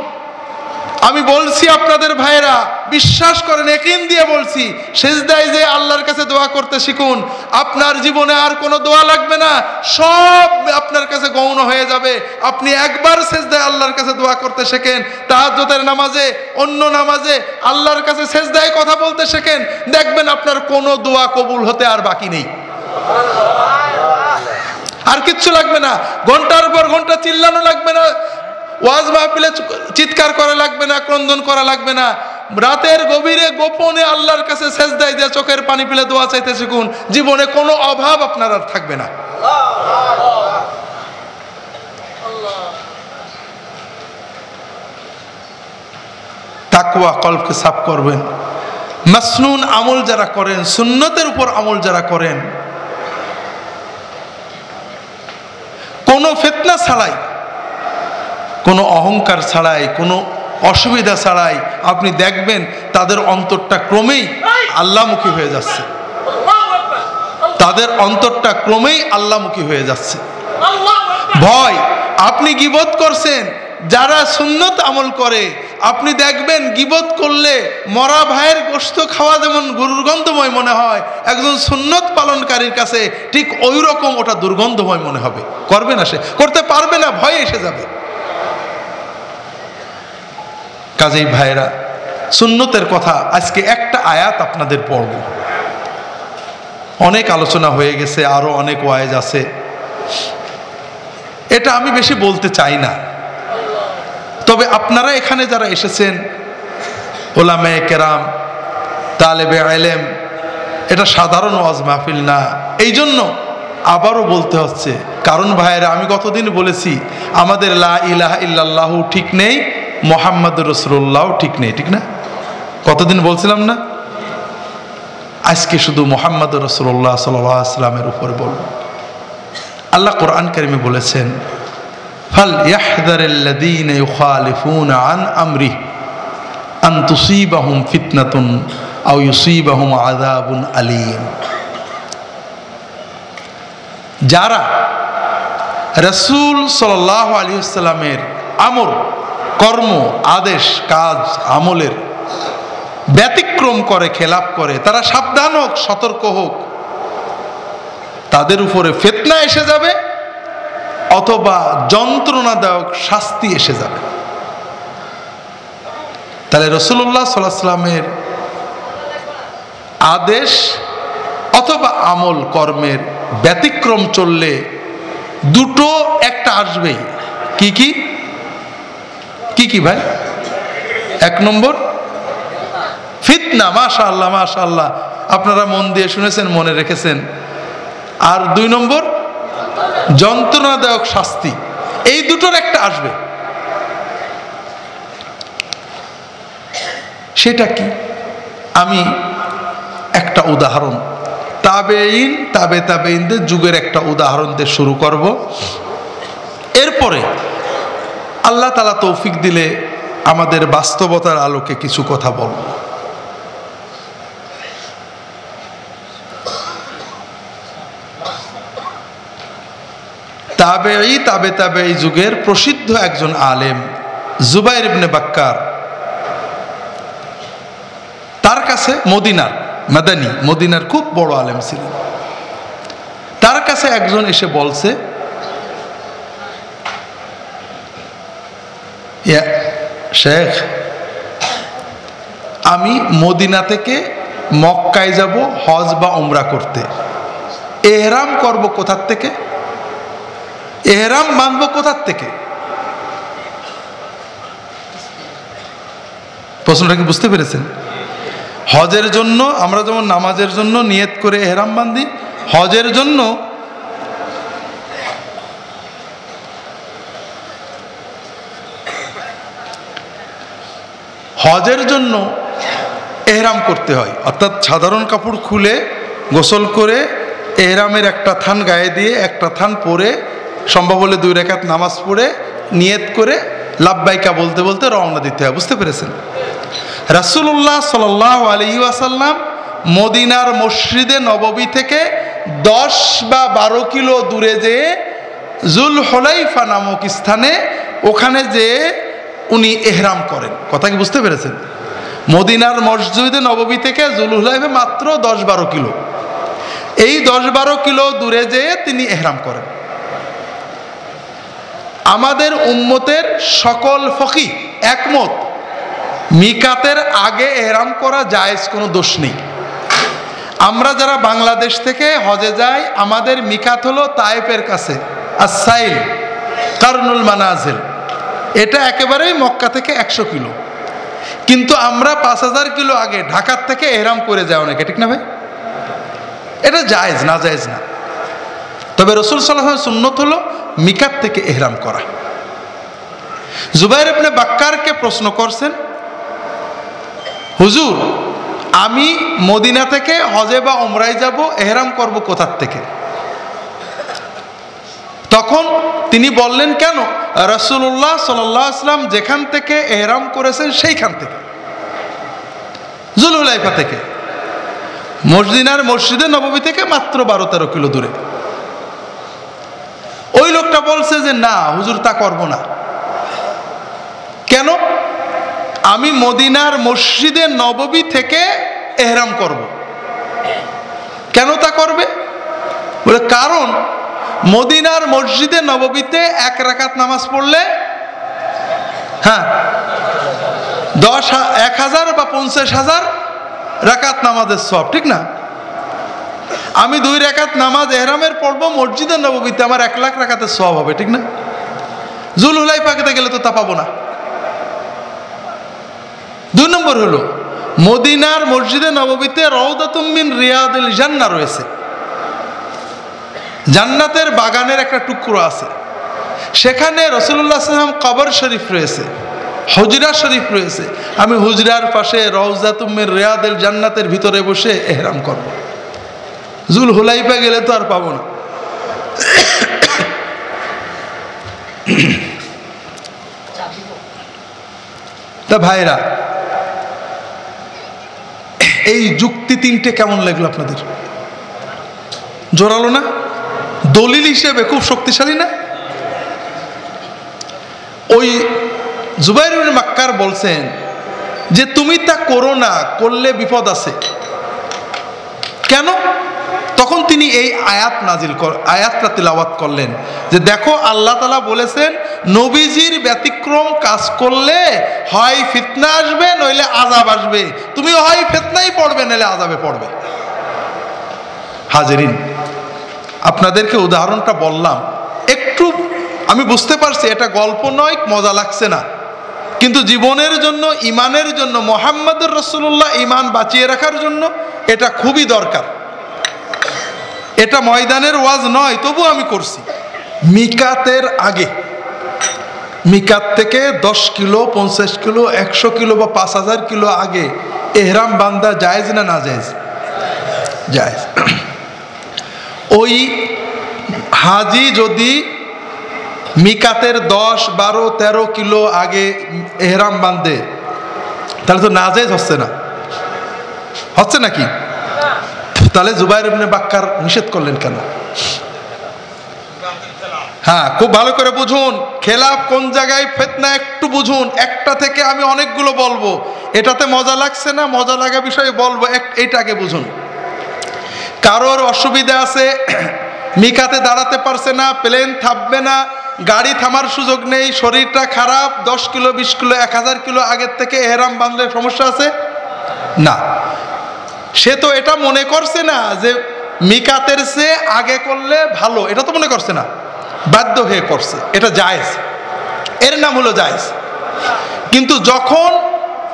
আমি বলছি আপনাদের ভাইরা, বিশ্বাস করেন, ইয়াকিন দিয়ে বলছি, সিজদায় যে আল্লাহর কাছে দোয়া করতে শিখুন। আপনার জীবনে আর কোনো দোয়া লাগবে না, সব আপনার কাছে গৌণ হয়ে যাবে। আপনি একবার সিজদায় আল্লাহর কাছে দোয়া করতে শেখেন, তাহাজ্জুদের নামাজে, অন্য নামাজে আল্লাহর কাছে সিজদায় কথা বলতে শেখেন, দেখবেন আপনার কোনো দোয়া কবুল হতে আর বাকি নেই। আর কিচ্ছু লাগবে না, ঘন্টার পর ঘন্টা চিল্লানো লাগবে না, ওয়াজ মাহফিলে চিৎকার করা লাগবে না, ক্রন্দন করা লাগবে না। রাতের গভীরে গোপনে আল্লাহর কাছে সেজদায় দিয়ে চোখের পানি ফেলে দোয়া চাইতে শিখুন। জীবনে কোনো অভাব আপনার আর থাকবে না। তাকওয়া কলবকে সাফ করবেন। মাসনুন আমল যারা করেন, সুন্নতের উপর আমল যারা করেন, কোনো ফিতনা ছাড়াই, কোনো অহংকার ছাড়াই, কোনো অসুবিধা ছাড়াই, আপনি দেখবেন তাদের অন্তরটা ক্রমেই আল্লাহমুখী হয়ে যাচ্ছে। তাদের অন্তরটা ক্রমেই আল্লাহমুখী হয়ে যাচ্ছে। ভয়, আপনি গীবত করছেন, যারা সুন্নত আমল করে, আপনি দেখবেন গীবত করলে মরা ভাইয়ের গোশত খাওয়া যেমন দুর্গন্ধময় মনে হয়, একজন সুন্নত পালনকারীর কাছে ঠিক ওই রকম ওটা দুর্গন্ধময় মনে হবে। করবে না, সে করতে পারবে না, ভয় এসে যাবে। কাজেই ভাইরা, সুন্নতের কথা আজকে একটা আয়াত আপনাদের পড়ব। অনেক আলোচনা হয়ে গেছে, আরো অনেক ওয়াইজ আছে, এটা আমি বেশি বলতে চাই না। তবে আপনারা এখানে যারা এসেছেন, ওলামায়ে কেরাম, তালেবে ইলম, এটা সাধারণ ওয়াজ মাহফিল না। এই জন্য আবারও বলতে হচ্ছে, কারণ ভাইরা, আমি গতদিন বলেছি আমাদের লা ইলাহা ইল্লাল্লাহু ঠিক নেই, মুহাম্মাদুর রাসূলুল্লাহ ঠিক নেই, ঠিক না? কতদিন বলছিলাম না? আজকে শুধু মুহাম্মাদুর রাসূলুল্লাহ সাল্লাল্লাহু আলাইহি ওয়াসাল্লামের উপর বলব। আল্লাহ কোরআন কারিমে বলেছেন, ফাল ইয়াহযারিল্লাযীনা ইউখালিফুনা আন আমরিহি আন তুসীবাহুম ফিতনাতুন আও ইউসীবাহুম আযাবুন আলীম। যারা রাসূল সাল্লাল্লাহু আলাইহি ওয়াসাল্লামের আমর, কর্ম, আদেশ, কাজ, আমলের ব্যতিক্রম করে, খেলাপ করে, তারা সাবধান হোক, সতর্ক হোক, তাদের উপরে ফিতনা এসে যাবে অথবা যন্ত্রণাদায়ক শাস্তি এসে যাবে। তাহলে রাসূলুল্লাহ সাল্লাল্লাহু আলাইহি ওয়াসাল্লামের আদেশ অথবা আমল কর্মের ব্যতিক্রম চললে দুটো একটা আসবেই। কি কি কি কি ভাই? এক নম্বর ফিতনা। মাশাআল্লাহ, মাশাআল্লাহ, আপনারা মন দিয়ে শুনেছেন, মনে রেখেছেন। আর দুই নম্বর যন্ত্রণাদায়ক শাস্তি। এই দুটোর একটা আসবে। সেটা কি? আমি একটা উদাহরণ, তাবেঈন, তাবেঈনদের যুগের একটা উদাহরণ দিয়ে শুরু করব। এরপরে আল্লাহ তাআলা তৌফিক দিলে আমাদের বাস্তবতার আলোকে কিছু কথা বলব। তাবেঈ যুগের প্রসিদ্ধ একজন আলেম জুবাইর ইবনে বাক্কার, তার কাছে মদিনার, মাদানী, মদিনার খুব বড় আলেম ছিলেন। তার কাছে একজন এসে বলছে, ইয়া শেখ, আমি মদিনা থেকে মক্কায় যাব হজ বা উমরা করতে, এহরাম করব কোথার থেকে? এহরাম বাঁধব কোথার থেকে? প্রশ্নটা কি বুঝতে পেরেছেন? হজের জন্য আমরা যেমন নামাজের জন্য নিয়ত করে এহরাম বাঁধি, হজের জন্য এহরাম করতে হয়। অর্থাৎ সাধারণ কাপড় খুলে গোসল করে এহরামের একটা থান গায়ে দিয়ে একটা থান পরে সম্ভব হলে 2 রাকাত নামাজ পড়ে নিয়ত করে লাব্বাইকা বলতে বলতে রওনা দিতে হয়। বুঝতে পেরেছেন? রাসূলুল্লাহ সাল্লাল্লাহু আলাইহি ওয়াসাল্লাম মদিনার মসজিদে নববী থেকে 10 বা 12 কিলো দূরে যেয়ে জুল হুলাইফা নামক স্থানে ওখানে যেয়ে উনি এহরাম করেন। কথা কি বুঝতে পেরেছেন? মদিনার মসজিদে নববী থেকে জুল হুলাইফা মাত্র 10-12 কিলো। এই 10-12 কিলো দূরে যেয়ে তিনি এহরাম করেন। আমাদের উম্মতের সকল ফকিহ একমত, মিকাতের আগে এহরাম করা জায়েজ, কোনো দোষ নেই। আমরা যারা বাংলাদেশ থেকে হজে যাই, আমাদের মিকাত হলো তায়েফের কাছে আসাইল কারনুল মানাজিল, এটা একেবারেই মক্কা থেকে 100 কিলো। কিন্তু আমরা 5000 কিলো আগে ঢাকার থেকে এহরাম করে যায় অনেকে, ঠিক না ভাই? এটা জায়েজ না, জায়েজ না। তবে রাসূল সাল্লাল্লাহু আলাইহি ওয়াসাল্লাম সুন্নত হলো মিকাত থেকে এহরাম করা। জুবাইর ইবনে বাক্কারকে প্রশ্ন করছেন, হুজুর আমি মদিনা থেকে হজে বা উমরায় যাব, এহরাম করব কোথার থেকে? তখন তিনি বললেন, কেন? রাসূলুল্লাহ সাল্লাল্লাহু আলাইহি ওয়াসাল্লাম যেখান থেকে এহরাম করেছেন সেইখান থেকে, জুলহুলাইফা থেকে, মসজিদে নববী থেকে মাত্র 12-13 কিলো দূরে। ওই লোকটা বলছে যে না হুজুর, তা করব না। কেন? আমি মদিনার মসজিদে নববী থেকে এহরাম করব। কেন তা করবে? বলে কারণ মদিনার মসজিদে নববীতে 1 রাকাত নামাজ পড়লে 1000 বা 50,000 রাকাত নামাজের সওয়াব, ঠিক না? আমি 2 রাকাত নামাজ এহরামের পড়ব মসজিদে নববীতে, আমার 1 লাখ রাকাতের সওয়াব হবে, ঠিক না? জুল হুলাইফাতে গেলে তো তা পাবো না। 2 নম্বর হলো মদিনার মসজিদে নববীতে রাউদাতুম মিন রিয়াদিল জান্নাহ রয়েছে, জান্নাতের বাগানের একটা টুকরো আছে। সেখানে রাসূলুল্লাহ সাল্লাল্লাহু আলাইহি ওয়াসাল্লাম কবর শরীফ রয়েছে, হুজরা শরীফ রয়েছে। আমি হুজরার পাশে রাউদাতুম মিন রিয়াদিল জান্নাতের ভিতরে বসে এহরাম করব। জুল হুলাইফা গেলে তো আর পাবো না। তা ভাইরা, এই যুক্তি 3টে কেমন লাগলো আপনাদের? জোরালো না? দলিল হিসেবে খুব শক্তিশালী না? ওই জুবাইর ইবনে মাক্কার বলছেন যে তুমি তা করো না, করলে বিপদ আছে। কেন? তখন তিনি এই আয়াতটা তিলাওয়াত করলেন যে দেখো আল্লাহ তাআলা বলেছেন নবীজির ব্যতিক্রম কাজ করলে হয় ফিতনা আসবে নইলে আযাব আসবে, তুমি হয় ফিতনায় পড়বে নইলে আযাবে পড়বে। হাজিরিন, আপনাদেরকে উদাহরণটা বললাম, একটু আমি বুঝতে পারছি এটা গল্প নয়, মজা লাগছে না, কিন্তু জীবনের জন্য, ইমানের জন্য, মুহাম্মদুর রাসূলুল্লাহ ইমান বাঁচিয়ে রাখার জন্য এটা খুবই দরকার। এটা ময়দানের ওয়াজ নয়, তবু আমি করছি। মিকাতের আগে, মিকাত থেকে 10 কিলো, 50 কিলো, 100 কিলো বা 5000 কিলো আগে এহরাম বান্ধা জায়েজ না না জায়েজ? জায়েজ। ওই হাজি যদি মিকাতের 10, 12, 13 কিলো আগে এহরাম বাঁধে তাহলে তো নাজায়েজ হচ্ছে না? হচ্ছে নাকি? তাহলে জুবাইর ইবনে বাক্কার নিষেধ করলেন কেন? হ্যাঁ, খুব ভালো করে বুঝুন, খেলাফ কোন জায়গায়, ফিতনা একটু বুঝুন। একটা থেকে আমি অনেকগুলো বলবো, এটাতে মজা লাগছে না, মজা লাগা বিষয়ে বলবো, এইটাকে বুঝুন। কারোর অসুবিধা আছে, মিকাতে দাঁড়াতে পারছে না, প্লেন থামবে না, গাড়ি থামার সুযোগ নেই, শরীরটা খারাপ, 10 কিলো, 20 কিলো, 1000 কিলো আগের থেকে এহরাম বাঁধলে সমস্যা আছে? না, সে তো এটা মনে করছে না যে মিকাতের চেয়ে আগে করলে ভালো, এটা তো মনে করছে না, বাধ্য হয়ে করছে, এটা জায়েজ, এর নাম হলো জায়েজ। কিন্তু যখন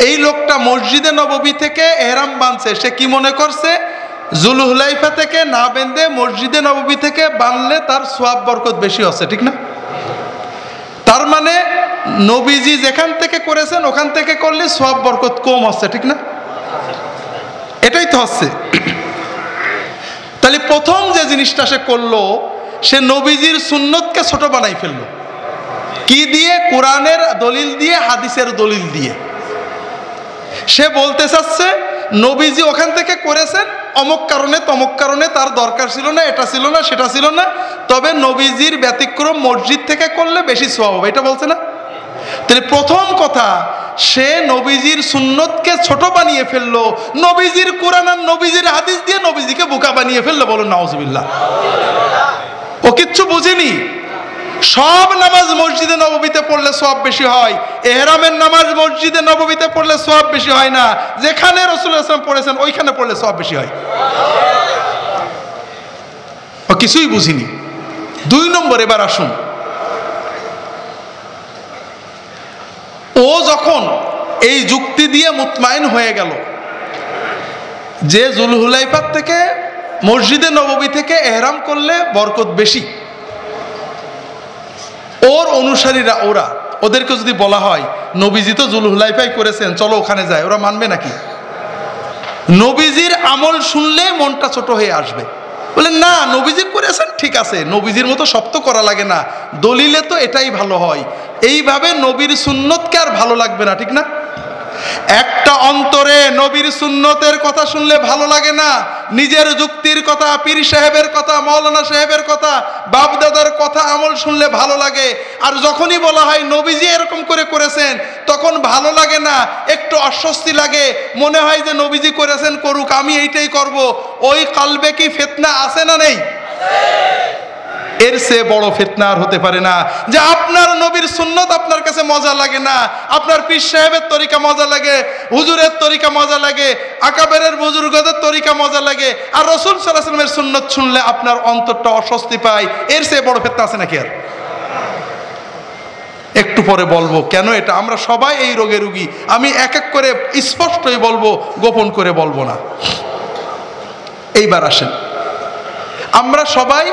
এই লোকটা মসজিদে নববী থেকে এহরাম বাঁধছে, সে কি মনে করছে জুলহুলাইফা থেকে না বেঁধে মসজিদে নববী থেকে বাঁধলে তার সওয়াব বরকত বেশি হচ্ছে, ঠিক না? তার মানে নবীজি যেখান থেকে করেছেন ওখান থেকে করলে সওয়াব বরকত কম হচ্ছে, ঠিক না? এটাই তো হচ্ছে। তাহলে প্রথম যে জিনিসটা সে করলো, সে নবীজির সুন্নতকে ছোট বানাই ফেললো। কি দিয়ে? কোরআনের দলিল দিয়ে, হাদিসের দলিল দিয়ে। সে বলতে চাচ্ছে নবীজি ওখান থেকে করেছেন অমুক কারণে তমুক কারণে, তার দরকার ছিল না, এটা ছিল না, সেটা ছিল না, তবে নবীজির ব্যতিক্রম মসজিদ থেকে করলে বেশি সওয়াব হবে, এটা বলছে না? তাহলে প্রথম কথা, সে নবীজির সুন্নতকে ছোট বানিয়ে ফেললো, নবীজির কোরআন আর নবীজির হাদিস দিয়ে নবীজিকে বোকা বানিয়ে ফেললো। বলুন নাউজুবিল্লাহ। ও কিচ্ছু বুঝিনি। সব নামাজ মসজিদে নববীতে পড়লে সওয়াব বেশি হয়, ইহরামের নামাজ মসজিদে নববীতে পড়লে সওয়াব বেশি হয় না, যেখানে রাসূলুল্লাহ সাল্লাল্লাহু আলাইহি ওয়াসাল্লাম পড়েছেন ওইখানে পড়লে সওয়াব বেশি হয়। ও কিছুই বুঝিনি। 2 নম্বর, এবার আসুন, ও যখন এই যুক্তি দিয়ে মুতমাইন হয়ে গেল যে জুলহুলাইফার থেকে মসজিদে নববী থেকে ইহরাম করলে বরকত বেশি, ওর অনুসারীরা ওদেরকে যদি বলা হয় নবীজি তো জুলহুলাইফাই করেছেন, চলো ওখানে যাই, ওরা মানবে নাকি? নবীজির আমল শুনলে মনটা ছোট হয়ে আসবে, বলে না নবীজি করেছেন ঠিক আছে, নবীজির মতো সব তো করা লাগে না, দলিলে তো এটাই ভালো হয়। এইভাবে নবীর সুন্নতকে আর ভালো লাগবে না, ঠিক না? একটা অন্তরে নবীর সুন্নতের কথা শুনলে ভালো লাগে না, নিজের যুক্তির কথা, পীর সাহেবের কথা, মাওলানা সাহেবের কথা, বাপ দাদার কথা আমল শুনলে ভালো লাগে। আর যখনই বলা হয় নবীজি এরকম করে করেছেন, তখন ভালো লাগে না, একটু অস্বস্তি লাগে, মনে হয় যে নবীজি করেছেন করুক, আমি এইটাই করব। ওই কলবে কি ফিতনা আছে না নেই? এর চেয়ে বড় ফিতনা আর হতে পারে না যে আপনার নবীর সুন্নত আপনার কাছে মজা লাগে না, আপনার পীর সাহেবের তরিকা মজা লাগে, হুজুরের তরিকা মজা লাগে, আকাবেরের বুজুর্গদের তরিকা মজা লাগে, আর রাসূল সাল্লাল্লাহু আলাইহি ওয়াসাল্লামের সুন্নত শুনলে আপনার অন্তরটা অস্বস্তি পায়। এর চেয়ে বড় ফিতনা আছে নাকি আর? একটু পরে বলবো কেন এটা। আমরা সবাই এই রোগে রোগী, আমি এক এক করে স্পষ্টই বলবো, গোপন করে বলবো না। এইবার আসেন, আমরা সবাই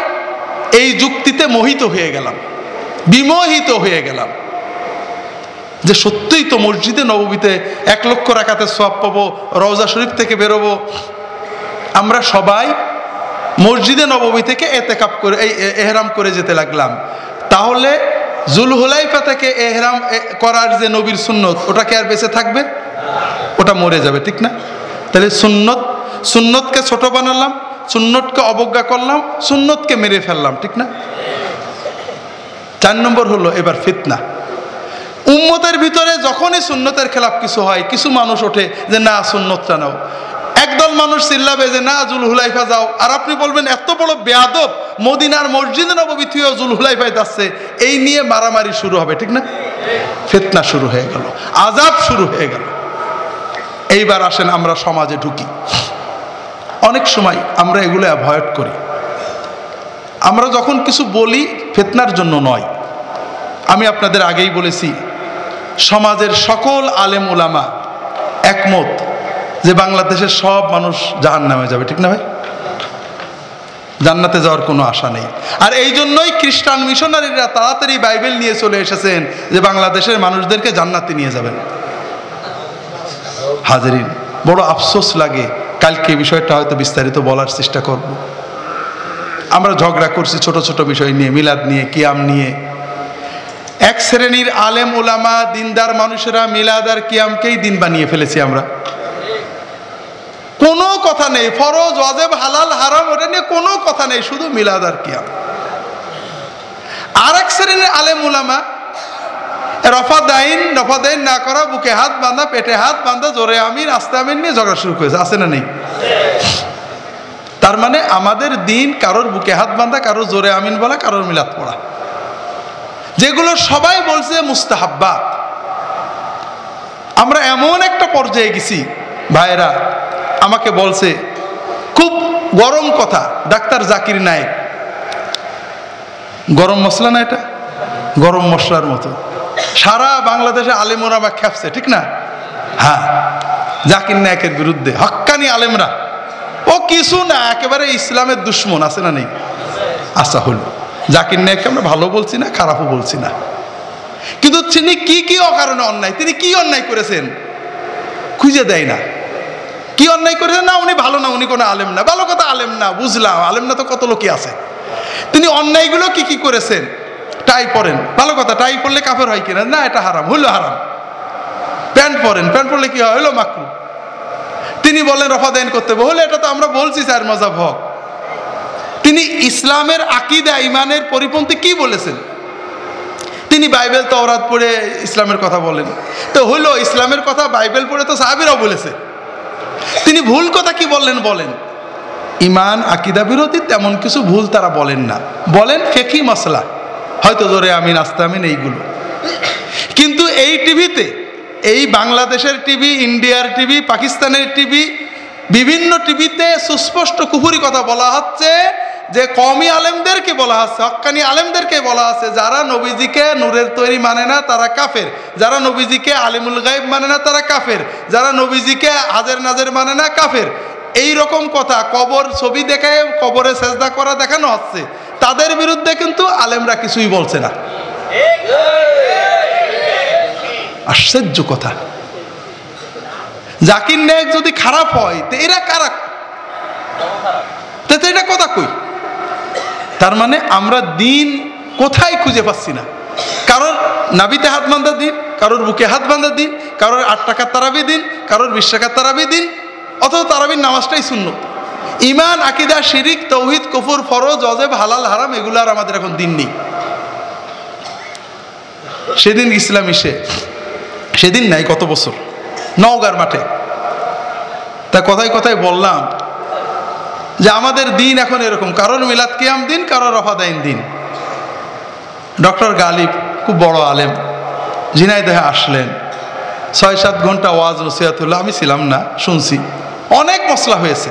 এই যুক্তিতে মোহিত হয়ে গেলাম, বিমোহিত হয়ে গেলাম যে সত্যিই তো মসজিদে নববীতে 1 লক্ষ রাকাতের সওয়াব পাবো, রওজা শরীফ থেকে বেরোবো। আমরা সবাই মসজিদে নববী থেকে এতেকাফ করে এহরাম করে যেতে লাগলাম। তাহলে জুলহুলাইফা থেকে এহরাম করার যে নবীর সুন্নত, ওটা কি আর বেঁচে থাকবে? ওটা মরে যাবে, ঠিক না? তাহলে সুন্নতকে ছোট বানালাম, সুন্নতকে অবজ্ঞা করলাম, সুন্নতকে মেরে ফেললাম, ঠিক না? 4 নম্বর হলো এবার ফিতনা। উম্মতের ভিতরে যখনই সুন্নতের খেলাফ কিছু হয়, কিছু মানুষ ওঠে যে না সুন্নতটা নাও। একদল মানুষ চিল্লাবে যে না জুলহুলাইফা যাও, আর আপনি বলবেন এত বড় বেয়াদব, মদিনার মসজিদে নববী থেকে জুলহুলাইফায় যাচ্ছে, এই নিয়ে মারামারি শুরু হবে, ঠিক না? ফিতনা শুরু হয়ে গেল, আযাব শুরু হয়ে গেল। এইবার আসেন আমরা সমাজে ঢুকি। অনেক সময় আমরা এগুলো অ্যাভয়েড করি। আমরা যখন কিছু বলি ফিতনার জন্য নয়। আমি আপনাদের আগেই বলেছি, সমাজের সকল আলেম উলামা একমত যে বাংলাদেশের সব মানুষ জাহান্নামে যাবে, ঠিক না ভাই? জান্নাতে যাওয়ার কোনো আশা নেই। আর এই জন্যই খ্রিস্টান মিশনারিরা তাড়াতাড়ি বাইবেল নিয়ে চলে এসেছেন যে বাংলাদেশের মানুষদেরকে জান্নাতে নিয়ে যাবেন। হাজরিন, বড় আফসোস লাগে। কালকে বিষয়টা হয়তো বিস্তারিত বলার চেষ্টা করব। আমরা ঝগড়া করছি ছোট ছোট বিষয় নিয়ে, মিলাদ নিয়ে, কিয়াম নিয়ে। এক শ্রেণীর আলেম ওলামা দিনদার মানুষেরা মিলাদ আর কিয়ামকেই দিন বানিয়ে ফেলেছি আমরা। কোনো কথা নেই ফরজ ওয়াজিব হালাল হারাম ওটা নিয়ে কোনো কথা নেই, শুধু মিলাদ আর কিয়াম। আর এক শ্রেণীর আলেম ওলামা রফাদাইন না করা, বুকে হাত বাঁধা, পেটে হাত বাঁধা, জোরে আমিন আস্তে আমিন নিয়ে ঝগড়া শুরু করেছে। আছে না নেই? তার মানে আমাদের দিন কারোর বুকে হাত বাঁধা, কারোর জোরে আমিন বলা, কারোর মিলাদ পড়া, যেগুলো সবাই বলছে মুস্তাহাব্বাত। আমরা এমন একটা পর্যায়ে গেছি ভাইরা আমাকে বলছে খুব গরম কথা, ডাক্তার জাকির নায়েক, গরম মশলা না এটা, গরম মশলার মতো সারা বাংলাদেশে আলেমরা বা খেপছে, ঠিক না? হ্যাঁ, জাকির নায়েকের বিরুদ্ধে হক্কানি আলেমরা, ও কিছু না, একেবারে ইসলামের দুশ্মন, আছে না নেই? আচ্ছা হলো, জাকির নায়েককে আমরা ভালো বলছি না, খারাপও বলছি না, কিন্তু তিনি কি অকারণে অন্যায়, তিনি কি অন্যায় করেছেন খুঁজে দেয় না। কি অন্যায় করেছেন? না উনি ভালো না, উনি কোনো আলেম না। ভালো কথা, আলেম না, বুঝলাম, আলেম না তো কত লোকই আছে। তিনি অন্যায়গুলো কি করেছেন? টাই পরেন, ভালো কথা, টাই পরলে কাফের হয় কিনা? না, এটা হারাম, হইলো হারাম। প্যান্ট পরেন, প্যান্ট পরলে কি হয়? হইলো মাকরু। তিনি বলেন রফা দাইন করতে হবে, হলে এটা তো আমরা বলছি চার মাযহাব হক। তিনি ইসলামের আকীদা ঈমানের পরিপন্থী কি বলেছেন? তিনি বাইবেল তাওরাত পড়ে ইসলামের কথা বলেন, তো হইলো ইসলামের কথা বাইবেল পড়ে তো সাহাবীরাও বলেছে। তিনি ভুল কথা কি বললেন? বলেন ঈমান আকীদা বিরোধী তেমন কিছু ভুল তারা বলেন না, বলেন ফিকহি মাসলা, হয়তো জোরে আমিন আস্তে আমিন এইগুলো। কিন্তু এই টিভিতে, এই বাংলাদেশের টিভি, ইন্ডিয়ার টিভি, পাকিস্তানের টিভি, বিভিন্ন টিভিতে সুস্পষ্ট কুফরি কথা বলা হচ্ছে, যে কওমি আলেমদেরকে বলা হচ্ছে, হক্কানি আলেমদেরকে বলা হচ্ছে যারা নবীজিকে নূরের তৈরি মানে না তারা কাফের, যারা নবীজিকে আলিমুল গায়ব মানে না তারা কাফের, যারা নবীজিকে হাজের নাজের মানে না কাফের। এই রকম কথা কবর ছবি দেখায় কবরে সেজদা করা দেখানো হচ্ছে, তাদের বিরুদ্ধে কিন্তু আলেমরা কিছুই বলছে না। আশ্চর্য কথা। জাকির নায়েক যদি খারাপ হয় তো এরা কারা? তো এটা কথা কই? তার মানে আমরা দিন কোথায় খুঁজে পাচ্ছি না। কারোর নাবিতে হাত বাঁধা দিন, কারোর বুকে হাত বাঁধা দিন, কারোর 8 টাকার তারাবি দিন, কারোর 20 টাকার তারাবি দিন, অথচ তারাবির নামাজটাই সুন্নত। ঈমান আকীদা শিরিক তাওহীদ কুফর ফরজ ওয়াজিব হালাল হারাম এগুলো আর আমাদের এখন দিন নেই। সেদিন ইসলামী সেদিন নাই, কত বছর নওগাঁর মাঠে, তা কথায় কথায় বললাম যে আমাদের দিন এখন এরকম, কারোর মিলাদ কিয়াম দিন, কারোর রফাদাইন দিন। ডক্টর গালিব খুব বড় আলেম ঝিনাইদহে আসলেন, 6-7 ঘন্টা ওয়াজ নসিহত হলো, আমি ছিলাম না, শুনছি। অনেক মসলা হয়েছে,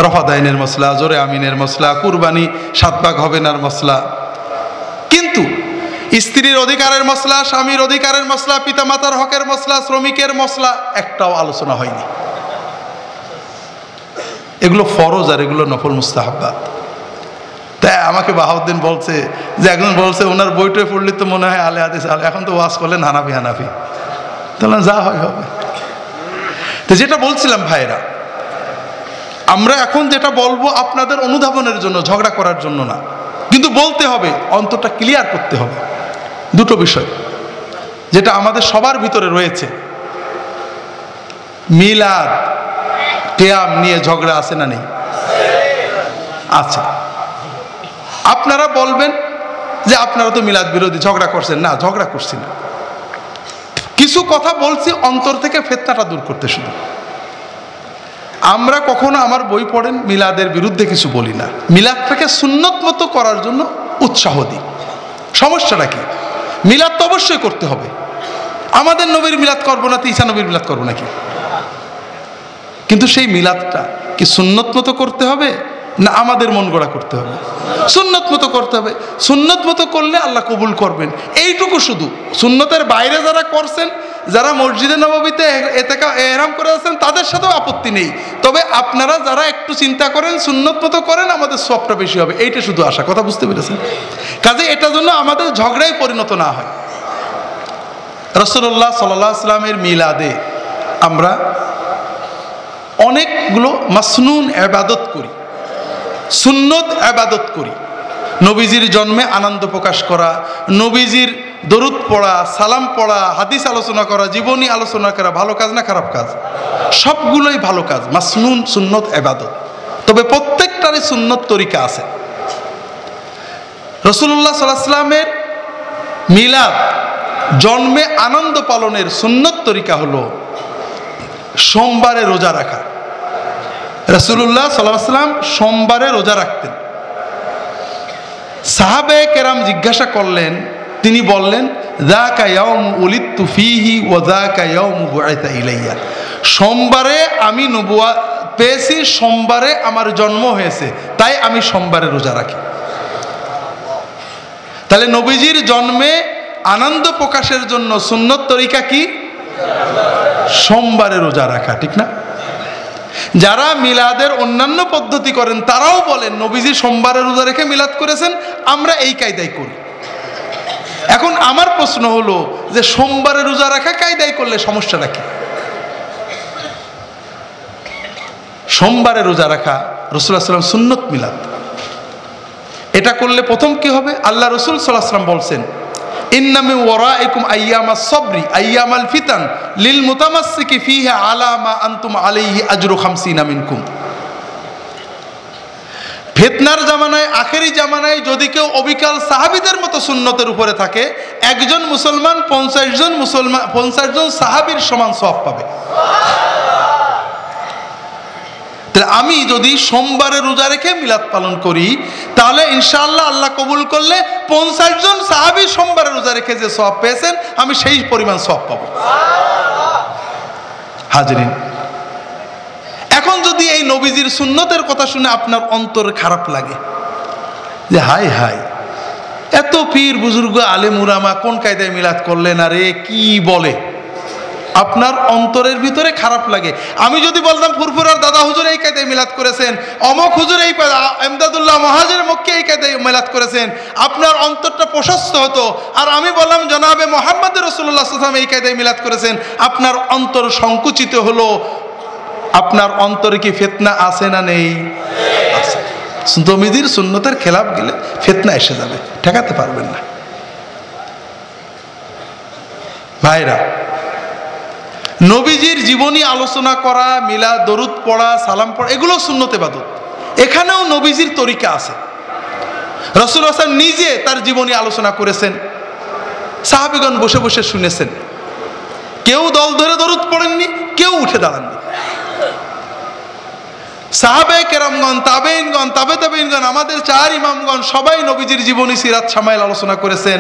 রফাদাইনের মসলা, জোরে আমিনের মসলা, কুরবানি 7 ভাগ হবে নার মসলা, কিন্তু স্ত্রীর অধিকারের মসলা, স্বামীর অধিকারের মসলা, পিতামাতার হকের মসলা, শ্রমিকের মসলা একটাও আলোচনা হয়নি। এগুলো ফরজ আর এগুলো নফল মুস্তাহাব্বাত। তাই আমাকে বাহাউদ্দিন বলছে যে, একজন বলছে ওনার বইটা পড়লে তো মনে হয় আলে হাদিস, এখন তো ওয়াজ করলেন হানাফি, তাহলে যা হয় হবে। তো যেটা বলছিলাম ভাইরা, আমরা এখন যেটা বলবো আপনাদের অনুধাবনের জন্য, ঝগড়া করার জন্য না, কিন্তু বলতে হবে, অন্তরটা ক্লিয়ার করতে হবে। দুটো বিষয় যেটা আমাদের সবার ভিতরে রয়েছে, মিলাদ কিয়াম নিয়ে ঝগড়া আছে না নেই? আছে। আপনারা বলবেন যে আপনারা তো মিলাদ বিরোধী, ঝগড়া করছেন। না, ঝগড়া করছি না, কিছু কথা বলছি অন্তর থেকে ফিতনাটা দূর করতে। শুধু আমরা কখনো, আমার বই পড়েন, মিলাদের বিরুদ্ধে কিছু বলি না, মিলাদটাকে সুন্নত মতো করার জন্য উৎসাহ দিই। সমস্যাটা কি? মিলাদ তো অবশ্যই করতে হবে। আমাদের নবীর মিলাদ করবো না তো ঈসা নবীর মিলাদ করবো নাকি? কিন্তু সেই মিলাদটা কি সুন্নত মতো করতে হবে না আমাদের মন গড়া করতে হবে? সুন্নত মতো করতে হবে। সুন্নত মতো করলে আল্লাহ কবুল করবেন, এইটুকু শুধু। সুন্নতের বাইরে যারা করছেন, যারা মসজিদে নববীতে এহরাম করে আছেন, তাদের সাথেও আপত্তি নেই। তবে আপনারা যারা একটু চিন্তা করেন, সুন্নত মতো করেন, আমাদের সবটা বেশি হবে, এইটা শুধু আশা। কথা বুঝতে পেরেছেন? কাজে এটার জন্য আমাদের ঝগড়ায় পরিণত না হয়। রাসূলুল্লাহ সাল্লাল্লাহু আলাইহি ওয়াসাল্লামের মিলাদে আমরা অনেকগুলো মাসনুন ইবাদত করি, সুন্নত ইবাদত করি। নবীজির জন্মে আনন্দ প্রকাশ করা, নবীজির দরুদ পড়া, সালাম পড়া, হাদিস আলোচনা করা, জীবনী আলোচনা করা, ভালো কাজ না খারাপ কাজ? সবগুলোই ভালো কাজ, মাসনুন সুন্নত ইবাদত। তবে প্রত্যেকটারই সুন্নত তরিকা আছে। রাসূলুল্লাহ সাল্লাল্লাহু আলাইহি ওয়াসাল্লামের মিলাদ, জন্মে আনন্দ পালনের সুন্নত তরিকা হলো সোমবারে রোজা রাখা। রাসূলুল্লাহ সাল্লাল্লাহু আলাইহি ওয়াসাল্লাম সোমবারে রোজা রাখতেন। সাহাবায়ে কেরাম জিজ্ঞাসা করলেন, তিনি বললেন, যাকা ইয়াউমু উলিদতু ফীহি ওয়া যাকা ইয়াউমু বুইসা ইলাইয়া। সোমবারে আমি নবুয়ত পেয়েছি, সোমবারে আমার জন্ম হয়েছে, তাই আমি সোমবারে রোজা রাখি। তাহলে নবীজির জন্মে আনন্দ প্রকাশের জন্য সুন্নত তরিকা কি? সোমবারে রোজা রাখা, ঠিক না? যারা মিলাদের অন্যান্য পদ্ধতি করেন তারাও বলেন নবীজি সোমবারে রোজা রেখে মিলাদ করেছেন, আমরা এই কায়দায় করি। এখন আমার প্রশ্ন হলো যে সোমবারে রোজা রাখা কায়দায় করলে সমস্যাটা কি? সোমবারে রোজা রাখা রাসূলুল্লাহ সাল্লাল্লাহু আলাইহি ওয়াসাল্লাম সুন্নত মিলাদ। এটা করলে প্রথম কি হবে? আল্লাহ রাসূল সাল্লাল্লাহু আলাইহি ওয়াসাল্লাম বলছেন, ইন্না মিন ওয়ারাইকুম আইয়ামাস সাবরি আইয়ামাল ফিতান লিল মুতামাসসিকি ফিহা আলা মা আনতুম আলাইহি আজরু 50 মিনকুম। ফিতনার জামানায়, আখেরি জামানায় যদি কেউ অবিকাল সাহাবীদের মতো সুন্নতের উপরে থাকে, একজন মুসলমান 50 জন সাহাবীর সমান সওয়াব পাবে। তাহলে আমি যদি সোমবারে রোজা রেখে মিলাদ পালন করি, তাহলে ইনশাআল্লাহ আল্লাহ কবুল করলে 50 জন সাহাবী সোমবারে রোজা রেখে যে সওয়াব পেয়েছেন, আমি সেই পরিমাণ সওয়াব পাবো। হাজরিন, এখন যদি এই নবীজির সুন্নতের কথা শুনে আপনার অন্তর খারাপ লাগে যে হায় হায়, এত পীর বুজুর্গ আলেম উলামা কোন কায়দায় মিলাদ করলেন, আরে কি বলে, আপনার অন্তরের ভিতরে খারাপ লাগে। আমি যদি বলতাম ফুরফুরার দাদা হুজুর এই কায়দায় মিলাদ করেছেন, অমক হুজুর এই এমদাদুল্লাহ মহাজের মক্কে এই কায়দায় মিলাদ করেছেন, আপনার অন্তরটা প্রশস্ত হতো। আর আমি বললাম জনাবে মুহাম্মদ রাসূলুল্লাহ সাল্লাল্লাহু আলাইহি ওয়াসাল্লাম এই কায়দায় মিলাদ করেছেন, আপনার অন্তর সংকুচিত হলো। আপনার অন্তরে কি ফিতনা আছে না নেই? আছে। নবীজির সুন্নতের খেলাফ গেলে ফিতনা এসে যাবে, ঠেকাতে পারবেন না। ভাইরা, নবীজির জীবনী আলোচনা করা, মিলাদ, দরুদ পড়া, সালাম পড়া, এগুলো সুন্নত ইবাদত। এখানেও নবীজির তরিকা আছে। রাসূলুল্লাহ সাল্লাল্লাহু আলাইহি ওয়াসাল্লাম নিজে তার জীবনী আলোচনা করেছেন, সাহাবীগণ বসে বসে শুনেছেন। কেউ দল ধরে দরুদ পড়েননি, কেউ উঠে দাঁড়াননি। সাহাবায়ে কেরামগণ, তাবেঈনগণ, তাবে তাবেঈনগণ, আমাদের 4 ইমামগণ সবাই নবীজির জীবনী, সিরাত, শামাইল আলোচনা করেছেন।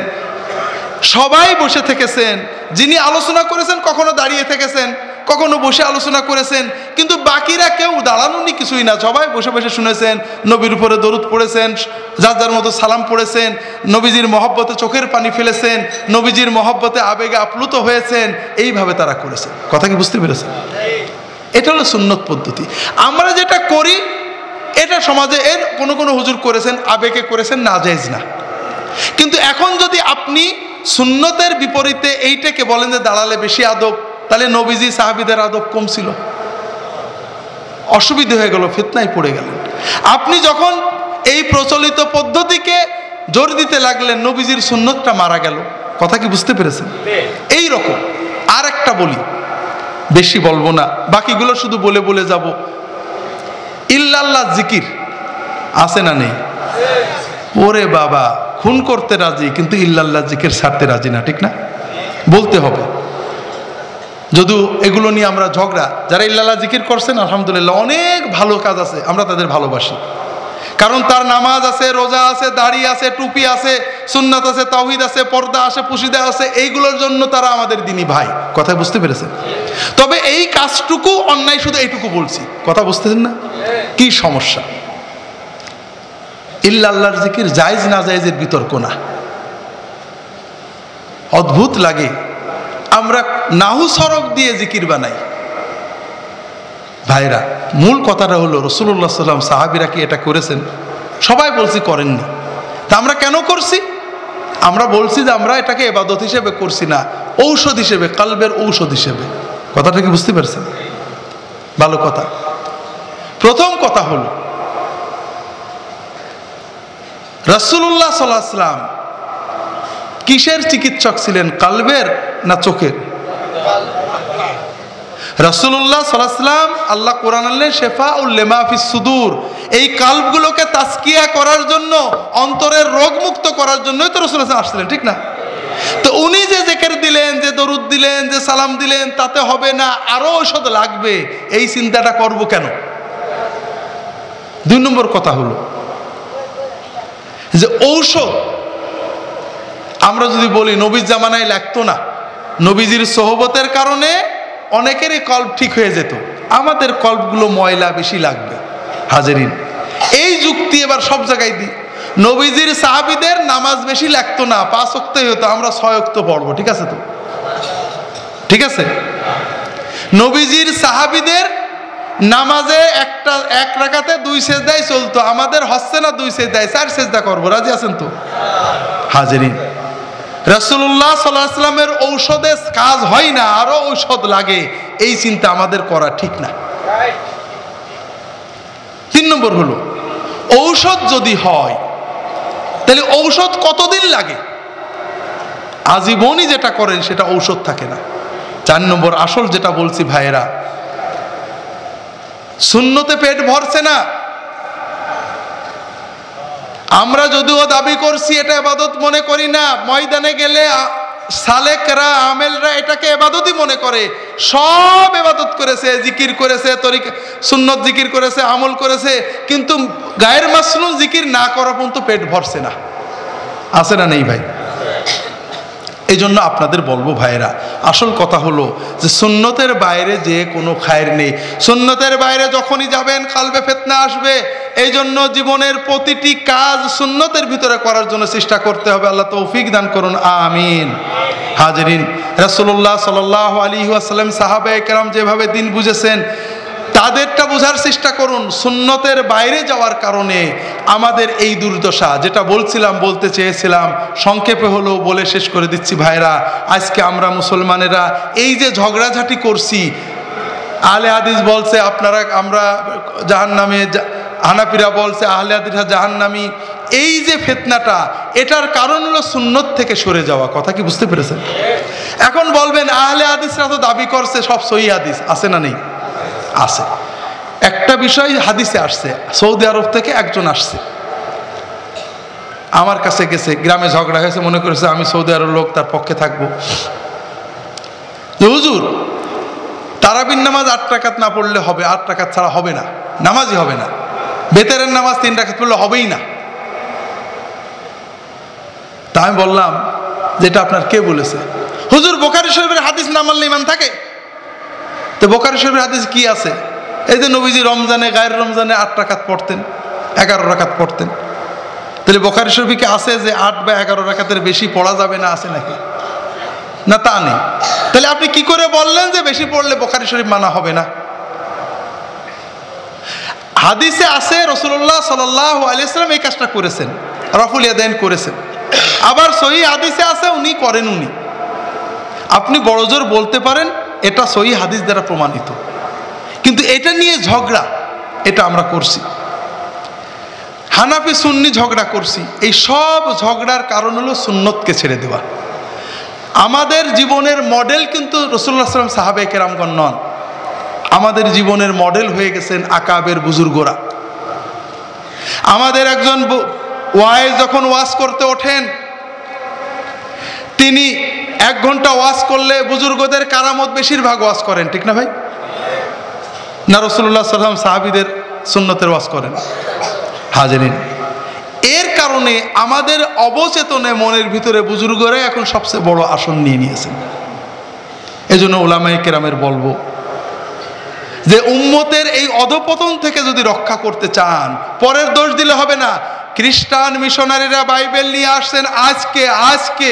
সবাই বসে থেকেছেন। যিনি আলোচনা করেছেন কখনো দাঁড়িয়ে থেকেছেন, কখনো বসে আলোচনা করেছেন, কিন্তু বাকিরা কেউ দাঁড়ানোনি কিছুই না, সবাই বসে বসে শুনেছেন। নবীর উপরে দরুদ পড়েছেন, যার যার মতো সালাম পড়েছেন, নবীজির মহব্বতে চোখের পানি ফেলেছেন, নবীজির মহব্বতে আবেগে আপ্লুত হয়েছেন। এইভাবে তারা করেছেন। কথা কি বুঝতে পেরেছেন? এটা হলো সুন্নত পদ্ধতি। আমরা যেটা করি এটা সমাজে এর কোনো হুজুর করেছেন, আবেগে করেছেন, নাজায়েজ না। কিন্তু এখন যদি আপনি সুন্নতের বিপরীতে এইটাকে বলেন যে দাঁড়ালে বেশি আদব, তাহলে নবীজি সাহাবীদের আদব কম ছিল? অসুবিধা হয়ে গেল, ফিতনায় পড়ে গেলেন। আপনি যখন এই প্রচলিত পদ্ধতিকে জোর দিতে লাগলেন, নবীজির সুন্নতটা মারা গেল। কথা কি বুঝতে পেরেছেন? এই রকম আর একটা বলি, বেশি বলবো না, বাকিগুলো শুধু বলে বলে যাব। ইল্লাল্লাহ জিকির আছে না নেই? ওরে বাবা, খুন করতে রাজি কিন্তু ইল্লাল্লাহ জিকির ছাড়তে রাজি না, ঠিক না? বলতে হবে। যদিও এগুলো নিয়ে আমরা ঝগড়া, যারা ইল্লাল্লাহ জিকির করছেন আলহামদুলিল্লাহ, অনেক ভালো কাজ আছে, আমরা তাদের ভালোবাসি। কারণ তার নামাজ আছে, রোজা আছে, দাড়ি আছে, টুপি আছে, সুন্নাত আছে, তাওহীদ আছে, পর্দা আছে, পুশিদা আছে, এইগুলোর জন্য তারা আমাদের দিনী ভাই। কথা বুঝতে পেরেছেন? তবে এই কাজটুকু অন্যায়, শুধু এইটুকু বলছি। কথা বুঝতেছেন না? কি সমস্যা? ইল্লাল্লাহর জিকির জায়েজ না জায়েজের বিতর্ক না। অদ্ভুত লাগে, আমরা নাহু সরক দিয়ে জিকির বানাই। ভাইরা, মূল কথাটা হলো রাসূলুল্লাহ সাল্লাল্লাহু আলাইহি ওয়াসাল্লাম, সাহাবীরা কি এটা করেছেন? সবাই বলছি করেননি। তা আমরা কেন করছি? আমরা বলছি যে আমরা এটাকে ইবাদত হিসেবে করছি না, ঔষধ হিসেবে, কলবের ঔষধ হিসেবে। কথাটা কি বুঝতে পারছেন? ভালো কথা। প্রথম কথা হলো রাসূলুল্লাহ সাল্লাল্লাহু আলাইহি ওয়াসাল্লাম কিসের চিকিৎসক ছিলেন, কলবের না চোখের? রাসূলুল্লাহ সাল্লাল্লাহু আলাইহি ওয়াসাল্লাম, আল্লাহ কোরআন আনলেন শিফাউল লিমা ফিস সুদূর, এই কালবগুলোকে তাজকিয়া করার জন্য, অন্তরের রোগ মুক্ত করার জন্যই তো রাসূলুল্লাহ আসছিলেন, ঠিক না? তো উনি যে জিকির দিলেন, যে দরুদ দিলেন, যে সালাম দিলেন, তাতে হবে না, আরো ঔষধ লাগবে, এই চিন্তাটা করব কেন? 2 নম্বর কথা হলো যে ঔষধ আমরা যদি বলি নবীর জামানায় লাগতো না, নবীজির সোহবতের কারণে অনেকেরই কল্প ঠিক হয়ে যেত, আমাদের কল্পগুলো ময়লা বেশি লাগবে। হাজেরিন, এই যুক্তি এবার সব জায়গায় দিই। নবীজির সাহাবীদের নামাজ বেশি লাগতো না, 5 ওয়াক্তই হতো, আমরা 6 ওয়াক্ত পড়বো, ঠিক আছে তো? ঠিক আছে। নবীজির সাহাবীদের নামাজে এক রাকাতে 2 সেজদায় চলতো, আমাদের হচ্ছে না 2 সেজদায় 4 সেজদা করবো, রাজি আছেন তো? হাজেরিন, রাসূলুল্লাহ সাল্লাল্লাহু আলাইহি ওয়াসাল্লামের ঔষধে কাজ হয় না, আরো ঔষধ লাগে, এই চিন্তা আমাদের করা ঠিক না। 3 নম্বর হলো, ঔষধ যদি হয় তাহলে ঔষধ কতদিন লাগে? আজীবনই যেটা করেন সেটা ঔষধ থাকে না। 4 নম্বর আসল যেটা বলছি ভাইয়েরা, সুন্নতে পেট ভরছে না। আমরা যদিও দাবি করছি এটা ইবাদত মনে করি না, ময়দানে গেলে সালেকরা আমেলরা এটাকে ইবাদতই মনে করে, সব ইবাদত করেছে, জিকির করেছে, তরিকা সুন্নত জিকির করেছে, আমল করেছে, কিন্তু গায়ের মাসনুন জিকির না করা পর্যন্ত পেট ভরছে না। আছে না নেই ভাই? এই জন্য আপনাদের বলবো ভাইয়েরা, আসল কথা হলো যে সুন্নতের বাইরে যে কোনো খায়ের নেই। সুন্নতের বাইরে যখনই যাবেন কালবে ফিতনা আসবে। এই জন্য জীবনের প্রতিটি কাজ সুন্নতের ভিতরে করার জন্য চেষ্টা করতে হবে। আল্লাহ তৌফিক দান করুন, আমিন। হাজরিন, রাসূলুল্লাহ সাল্লাল্লাহু আলাইহি ওয়াসাল্লাম সাহাবায়ে কেরাম যেভাবে দিন বুঝেছেন তাদেরটা বোঝার চেষ্টা করুন। সুন্নতের বাইরে যাওয়ার কারণে আমাদের এই দুর্দশা, যেটা বলতে চেয়েছিলাম সংক্ষেপে হলেও বলে শেষ করে দিচ্ছি ভাইরা। আজকে আমরা মুসলমানেরা এই যে ঝগড়াঝাটি করছি, আহলে হাদিস বলছে আমরা জাহান্নামে, হানাফিরা বলছে আহলে হাদিসরা জাহান্নামী। এই যে ফিতনাটা, এটার কারণ হলো সুন্নত থেকে সরে যাওয়া। কথা কি বুঝতে পেরেছেন? এখন বলবেন আহলে হাদিসরা তো দাবি করছে সব সহিহ হাদিস, আছে না নেই? আছে। একটা বিষয় হাদিসে আসছে, সৌদি আরব থেকে একজন আসছে আমার কাছে, গেছে গ্রামে ঝগড়া হয়েছে, মনে করেছে আমি সৌদি আরব লোক, তার পক্ষে থাকবো। হুজুর, তারাবির নামাজ 8 রাকাত না পড়লে হবে, 8 রাকাত ছাড়া হবে না, নামাজই হবে না। বেতেরের নামাজ 3 রাকাত পড়লে হবেই না। তা আমি বললাম যেটা আপনার কে বলেছে? হুজুর, বুখারী শরীফের হাদিস না মানলে ঈমান থাকে? তো বুখারী শরীফের হাদিস কি আছে? এই যে নবীজি রমজানে, গায়ের রমজানে 8 রাকাত পড়তেন, 11 রাকাত পড়তেন। তাহলে বুখারী শরীফে কি আছে যে 8 বা 11 রাকাতের বেশি পড়া যাবে না? আছে নাকি? না, তা নেই। তাহলে আপনি কি করে বললেন যে বেশি পড়লে বুখারী শরীফ মানা হবে না? হাদিসে আছে রাসূলুল্লাহ সাল্লাল্লাহু আলাইহি ওয়াসাল্লাম এই কাজটা করেছেন, রাফুল ইয়াদাইন করেছেন। আবার সহিহ হাদিসে আছে উনি করেন। আপনি বড়জোর বলতে পারেন এটা সহিহ হাদিস দ্বারা প্রমাণিত, কিন্তু এটা নিয়ে ঝগড়া, এটা আমরা করছি। হানাফি সুন্নি ঝগড়া করছি। এই সব ঝগড়ার কারণ হলো সুন্নতকে ছেড়ে দেওয়া। আমাদের জীবনের মডেল কিন্তু রাসূলুল্লাহ সাল্লাল্লাহু আলাইহি ওয়াসাল্লাম সাহাবায়ে কেরামগণ নন, আমাদের জীবনের মডেল হয়ে গেছেন আকাবের বুজুর্গরা। আমাদের একজন ওয়াইজ যখন ওয়াজ করতে ওঠেন, তিনি 1 ঘন্টা ওয়াজ করলে বুজুর্গদের কারামত বেশিরভাগ ওয়াজ করেন, ঠিক না ভাই? না, রাসূলুল্লাহ সাল্লাল্লাহু আলাইহি ওয়াসাল্লাম সাহাবীদের সুন্নতের ওয়াজ করেন। হাজেরিন, এর কারণে আমাদের অবচেতনে মনের ভিতরে বুজুর্গরা এখন সবচেয়ে বড় আসন নিয়ে নিয়েছেন। এজন্য উলামায়ে কেরামের বলবো যে উম্মতের এই অধপতন থেকে যদি রক্ষা করতে চান, পরের দোষ দিলে হবে না। খ্রিস্টান মিশনারিরা বাইবেল নিয়ে আসছেন আজকে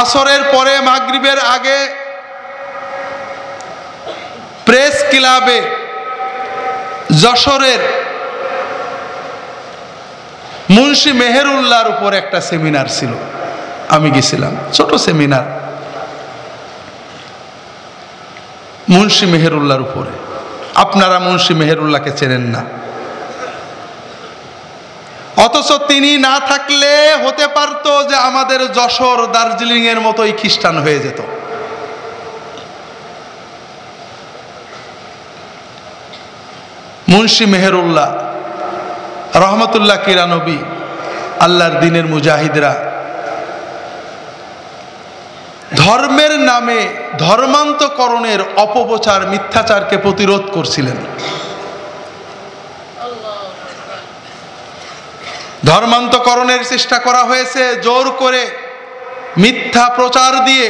আসরের পরে মাগরিবের আগে প্রেস ক্লাবে যশোরের মুন্সি মেহেরুল্লাহর উপর একটা সেমিনার ছিল, আমি গেছিলাম, ছোট সেমিনার মুন্সি মেহেরুল্লাহর উপরে। আপনারা মুন্সি মেহেরুল্লাহকে চেনেন না, অথচ তিনি না থাকলে হতে পারতো যে আমাদের যশোর দার্জিলিং এর মতোই খ্রিস্টান হয়ে যেত। মুন্সি মেহেরুল্লাহ রহমতুল্লাহ কিরানবী, আল্লাহর দ্বীনের মুজাহিদরা ধর্মের নামে ধর্মান্তকরণের অপপ্রচার, মিথ্যাচারকে প্রতিরোধ করছিলেন। ধর্মান্তকরণের চেষ্টা করা হয়েছে জোর করে, মিথ্যা প্রচার দিয়ে।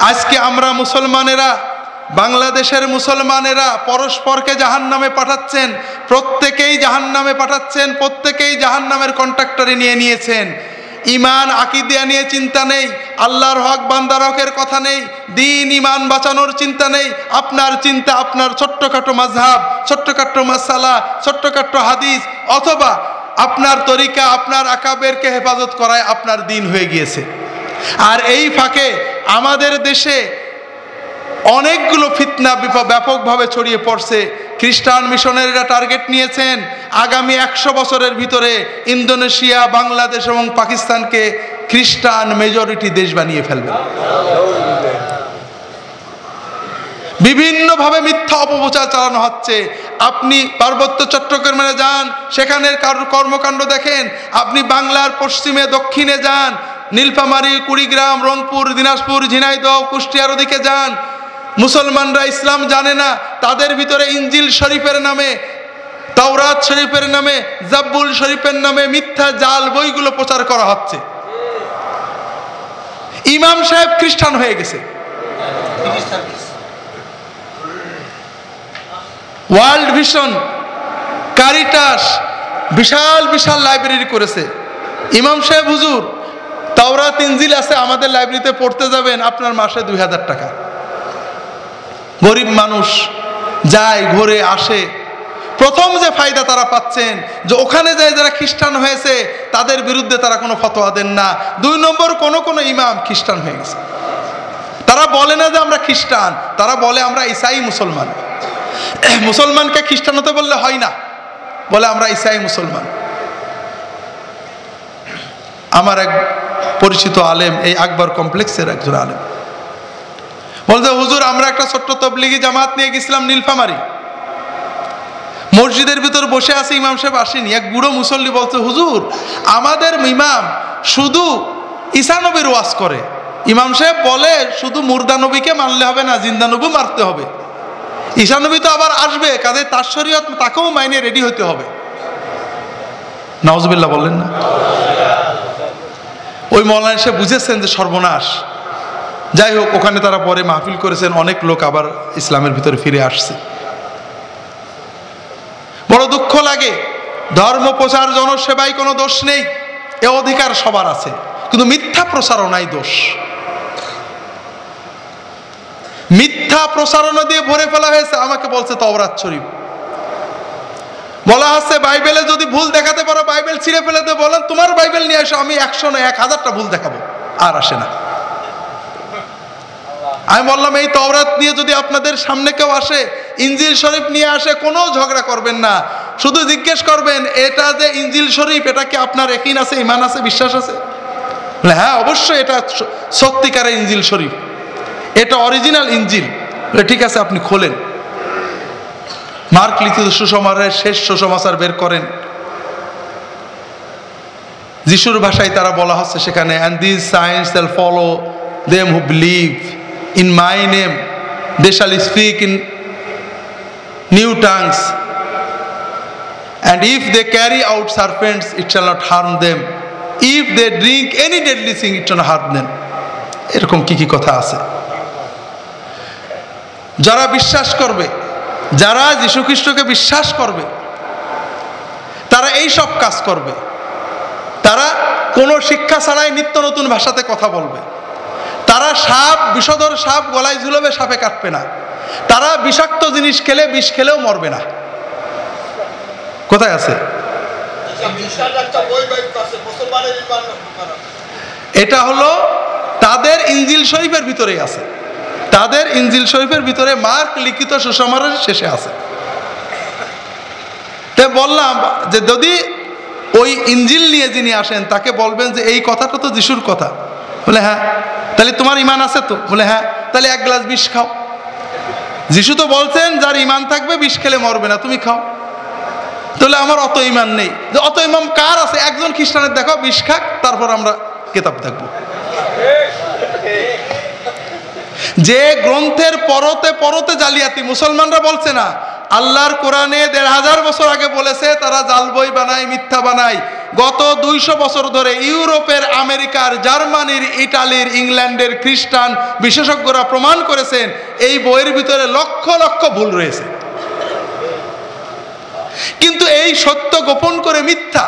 আজকে আমরা মুসলমানেরা বাংলাদেশের মুসলমানেরা পরস্পরকে জাহান্নামে পাঠাচ্ছেন, প্রত্যেকেই জাহান্নামে পাঠাচ্ছেন, প্রত্যেকেই জাহান্নামের কন্ট্রাক্টরে নিয়ে নিয়েছেন। ইমান আকিদা নিয়ে চিন্তা নেই, আল্লাহর হক বান্দার হকের কথা নেই, দিন ইমান বাঁচানোর চিন্তা নেই। আপনার চিন্তা আপনার ছোট্টখাটো মাযহাব, ছোট্টখাটো মাসালা, ছোট্টখাটো হাদিস, অথবা আপনার তরিকা, আপনার আকাবেরকে হেফাজত করায় আপনার দিন হয়ে গিয়েছে। আর এই ফাঁকে আমাদের দেশে অনেকগুলো ফিতনা ব্যাপকভাবে ছড়িয়ে পড়ছে। খ্রিস্টান মিশনারিরা টার্গেট নিয়েছেন আগামী 100 বছরের ভিতরে ইন্দোনেশিয়া, বাংলাদেশ এবং পাকিস্তানকে খ্রিস্টান মেজরিটি দেশ বানিয়ে ফেলবেন। বিভিন্নভাবে মিথ্যা অপপ্রচার চালানো হচ্ছে। আপনি পার্বত্য চট্টগ্রামে যান, সেখানের কর্মকাণ্ড দেখেন। আপনি বাংলার পশ্চিমে দক্ষিণে যান, নীলফামারী, কুড়িগ্রাম, রংপুর, দিনাজপুর, ঝিনাইদহ, কুষ্টিয়ার ওদিকে যান, মুসলমানরা ইসলাম জানে না, তাদের ভিতরে ইনজিল শরীফের নামে, তাওরাত শরীফের নামে, জাব্বুল শরীফের নামে মিথ্যা জাল বইগুলো প্রচার করা হচ্ছে। ইমাম সাহেব খ্রিস্টান হয়ে গেছে। ওয়ার্ল্ড ভিশন, কারিটাস বিশাল বিশাল লাইব্রেরি করেছে। ইমাম সাহেব হুজুর তাওরাত ইনজিল আছে, আমাদের লাইব্রেরিতে পড়তে যাবেন, আপনার মাসে 2000 টাকা। গরিব মানুষ যায়, ঘুরে আসে। প্রথম যে ফায়দা তারা পাচ্ছেন যে ওখানে যায় যারা খ্রিস্টান হয়েছে তাদের বিরুদ্ধে তারা কোনো ফতোয়া দেন না। 2 নম্বর, কোনো ইমাম খ্রিস্টান হয়ে গেছে, তারা বলে না যে আমরা খ্রিস্টান, তারা বলে আমরা ঈসাই মুসলমান। মুসলমানকে খ্রিস্টান হতে বললে হয় না, বলে আমরা ঈসাই মুসলমান। আমার এক পরিচিত আলেম, এই আকবর কমপ্লেক্সের একজন আলেম, বলছে হুজুর আমরা একটা ছোট্ট তবলিগি জামাত নিয়ে গেছিলাম নীলফামারী, মসজিদের ভিতর বসে আছে, ইমাম সাহেব আসেনি। এক বুড়ো মুসল্লি বলছে হুজুর আমাদের ইমাম শুধু ঈসা নবীর ওয়াজ করে। ইমাম সাহেব বলে শুধু মুর্দা নবীকে মানলে হবে না, জিন্দা নবী মারতে হবে। ঈসা নবী তো আবার আসবে, কাজে তার শরীয়ত তাকেও মাইনে রেডি হতে হবে। নাউজুবিল্লাহ বললেন না? ওই মৌলানা সাহেব বুঝেছেন যে সর্বনাশ। যাই হোক, ওখানে তারা পরে মাহফিল করেছেন, অনেক লোক আবার ইসলামের ভিতরে ফিরে আসছে। বড় দুঃখ লাগে। ধর্ম প্রচার জনসেবায় কোনো দোষ নেই, এ অধিকার সবার আছে, কিন্তু মিথ্যা প্রচারণাই দোষ। মিথ্যা প্রচারণা দিয়ে ভরে ফেলা হয়েছে। আমাকে বলছে তাওরাত শরীফ, বলা হচ্ছে বাইবেলে যদি ভুল দেখাতে পারো বাইবেল ছিঁড়ে ফেলে দেবো। বলেন তোমার বাইবেল নিয়ে আসো, আমি 100 না 1000টা ভুল দেখাবো। আর আসে না। আমি বললাম এই তাওরাত নিয়ে যদি আপনাদের সামনে কেউ আসে, ইনজিল শরীফ নিয়ে আসে, কোনো ঝগড়া করবেন না, শুধু জিজ্ঞেস করবেন এটা যে ইনজিল শরীফ, এটা কি আপনার ইয়াকিন আছে, ঈমান আছে, বিশ্বাস আছে? বলে হ্যাঁ অবশ্যই এটা সত্যিকারের ইনজিল শরীফ, এটা অরিজিনাল ইনজিল। বলে ঠিক আছে আপনি খোলেন। মার্ক লিখিত সুসমাচারের শেষ সুসমাচার বের করেন। যিশুর ভাষায় তারা বলা হচ্ছে সেখানে, and these signs shall follow them who believe in my name, they shall speak in new tongues, and if they carry out serpents it shall not harm them, if they drink any deadly thing it shall not harm them। এরকম কি কি কথা আছে। যারা বিশ্বাস করবে, যারা যীশু খ্রিস্টকে বিশ্বাস করবে, তারা এই সব কাজ করবে। তারা কোনো শিক্ষা ছাড়াই নিত্য নতুন ভাষাতে কথা বলবে। তারা সাপ, বিষধর সাপ গলায় ঝুলবে, সাপে কাটবে না। তারা বিষাক্ত জিনিস খেলে, বিষ খেলেও মরবে না। কোথায় আছে? এটা হলো তাদের ইনজিল শরীফের ভিতরেই আছে। তাদের ইনজিল শরীফের ভিতরে মার্ক লিখিত সুসমাচারের শেষে আছে। তাই বললাম যে যদি ওই ইনজিল নিয়ে যিনি আসেন তাকে বলবেন যে এই কথাটা তো যিশুর কথা। বলে হ্যাঁ। তাহলে তোমার ঈমান আছে তো? বলে হ্যাঁ। তাহলে 1 গ্লাস বিষ খাও। যিশু তো বলছেন যার ঈমান থাকবে বিষ খেলে মরবে না, তুমি খাও। তাহলে আমার অত ঈমান নেই। যে অত ঈমান কার আছে? একজন খ্রিস্টানের দেখাও, বিষ খাক, তারপর আমরা কিতাব দেখবো। যে গ্রন্থের পরতে পরতে জালিয়াতি, মুসলমানরা বলছে না, আল্লাহর কোরআনে ১৫০০ বছর আগে বলেছে তারা জাল বই বানায়, মিথ্যা বানায়। গত ২০০ বছর ধরে ইউরোপের, আমেরিকার, জার্মানির, ইটালির, ইংল্যান্ডের খ্রিস্টান বিশেষজ্ঞরা প্রমাণ করেছেন এই বইয়ের ভিতরে লক্ষ লক্ষ ভুল রয়েছে। কিন্তু এই সত্য গোপন করে মিথ্যা,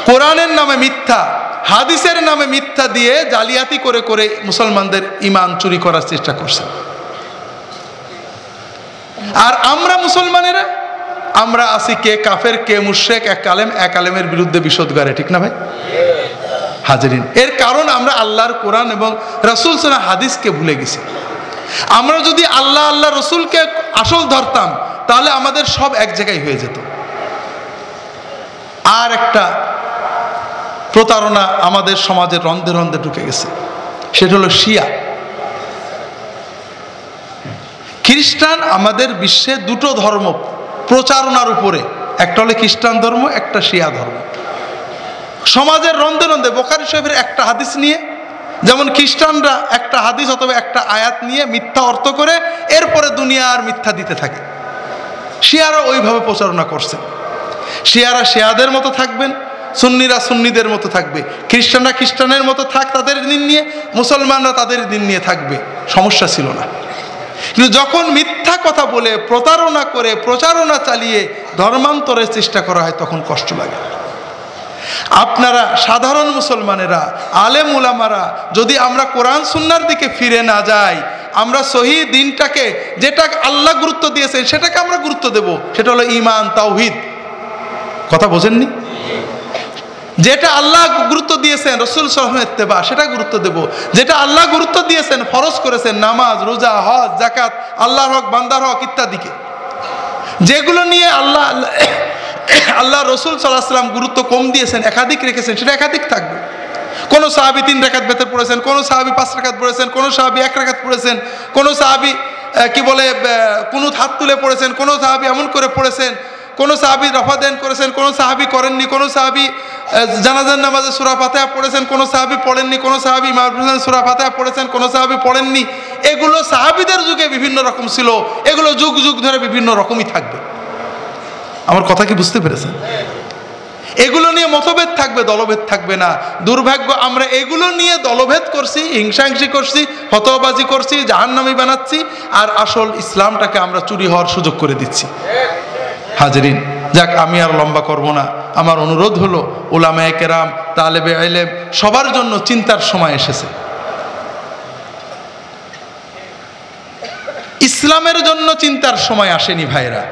কোরআনের নামে মিথ্যা, হাদিসের নামে মিথ্যা দিয়ে জালিয়াতি করে করে মুসলমানদের ঈমান চুরি করার চেষ্টা করছে। আর আমরা মুসলমানেরা, আমরা আছি কে কাফের, কে মুশরিক, এক আলেমের বিরুদ্ধে বিশোধগারে, ঠিক না ভাই হাজিরিন? এর কারণ আমরা আল্লাহর কোরআন এবং রাসূল সাল্লাল্লাহু হাদিসকে ভুলে গেছি। আমরা যদি আল্লাহ রসুলকে আসল ধরতাম তাহলে আমাদের সব এক জায়গায় হয়ে যেত। আর একটা প্রতারণা আমাদের সমাজের রন্ধে রন্ধে ঢুকে গেছে, সেটা হলো শিয়া। খ্রিস্টান আমাদের বিশ্বে দুটো ধর্ম প্রচারণার উপরে, একটা হলো খ্রিস্টান ধর্ম, একটা শিয়া ধর্ম। সমাজের রন্ধে রন্ধে বুখারী শরীফের একটা হাদিস নিয়ে, যেমন খ্রিস্টানরা একটা হাদিস অথবা একটা আয়াত নিয়ে মিথ্যা অর্থ করে এরপরে দুনিয়ার মিথ্যা দিতে থাকে, শিয়ারা ওইভাবে প্রচারণা করছে। শিয়ারা শিয়াদের মতো থাকবেন, সুন্নিরা সুন্নিদের মতো থাকবে, খ্রিস্টানরা খ্রিস্টানের মতো থাক তাদের দিন নিয়ে, মুসলমানরা তাদের দিন নিয়ে থাকবে, সমস্যা ছিল না। কিন্তু যখন মিথ্যা কথা বলে, প্রতারণা করে, প্রচারণা চালিয়ে ধর্মান্তরের চেষ্টা করা হয় তখন কষ্ট লাগে। আপনারা সাধারণ মুসলমানেরা, আলেম উলামারা যদি আমরা কোরআন সুন্নাহর দিকে ফিরে না যাই, আমরা সহি দিনটাকে, যেটা আল্লাহ গুরুত্ব দিয়েছেন সেটাকে আমরা গুরুত্ব দেব, সেটা হলো ঈমান, তাওহীদ। কথা বোঝেননি? যেটা আল্লাহ গুরুত্ব দিয়েছেন, রাসূল সাল্লাল্লাহু আলাইহি ওয়াসাল্লামের ইত্তেবা, সেটা গুরুত্ব দেব। যেটা আল্লাহ গুরুত্ব দিয়েছেন, ফরজ করেছেন, নামাজ, রোজা, হজ, যাকাত, আল্লাহর হক, বান্দার হক ইত্যাদিকে, যেগুলো নিয়ে আল্লাহ রসুল সাল্লাল্লাহু আলাইহি ওয়াসাল্লাম গুরুত্ব কম দিয়েছেন, একাধিক রেখেছেন, সেটা একাধিক থাকবে। কোনো সাহাবী 3 রাকাত বেতর পড়েছেন, কোনো সাহাবী 5 রাকাত পড়েছেন, কোনো সাহাবী 1 রাকাত পড়েছেন, কোনো সাহাবী কুনুত হাত তুলে পড়েছেন, কোনো সাহাবী এমন করে পড়েছেন, কোনো সাহাবী রফা দেন করেছেন, কোনো সাহাবী করেননি, কোনো সাহাবী জানাজার নামাজে সূরা ফাতিহা পড়েছেন, কোনো সাহাবী পড়েননি, কোনো সাহাবী ইমাম সূরা ফাতিহা পড়েছেন, কোনো সাহাবী পড়েননি। এগুলো সাহাবীদের যুগে বিভিন্ন রকম ছিল, এগুলো যুগ যুগ ধরে বিভিন্ন রকমই থাকবে। আমার কথা কি বুঝতে পেরেছেন? এগুলো নিয়ে মতভেদ থাকবে, দলভেদ থাকবে না। দুর্ভাগ্য, আমরা এগুলো নিয়ে দলভেদ করছি, হিংসাহিংসি করছি, ফতোয়াবাজি করছি, জাহান্নামী বানাচ্ছি, আর আসল ইসলামটাকে আমরা চুরি হওয়ার সুযোগ করে দিচ্ছি। হাজিরিন, যাক, আমি আর লম্বা করব না। আমার অনুরোধ হলো, উলামায়ে কেরাম, তালেবে ইলম, সবার জন্য চিন্তার সময় এসেছে। ইসলামের জন্য চিন্তার সময় আসেনি ভাইরা।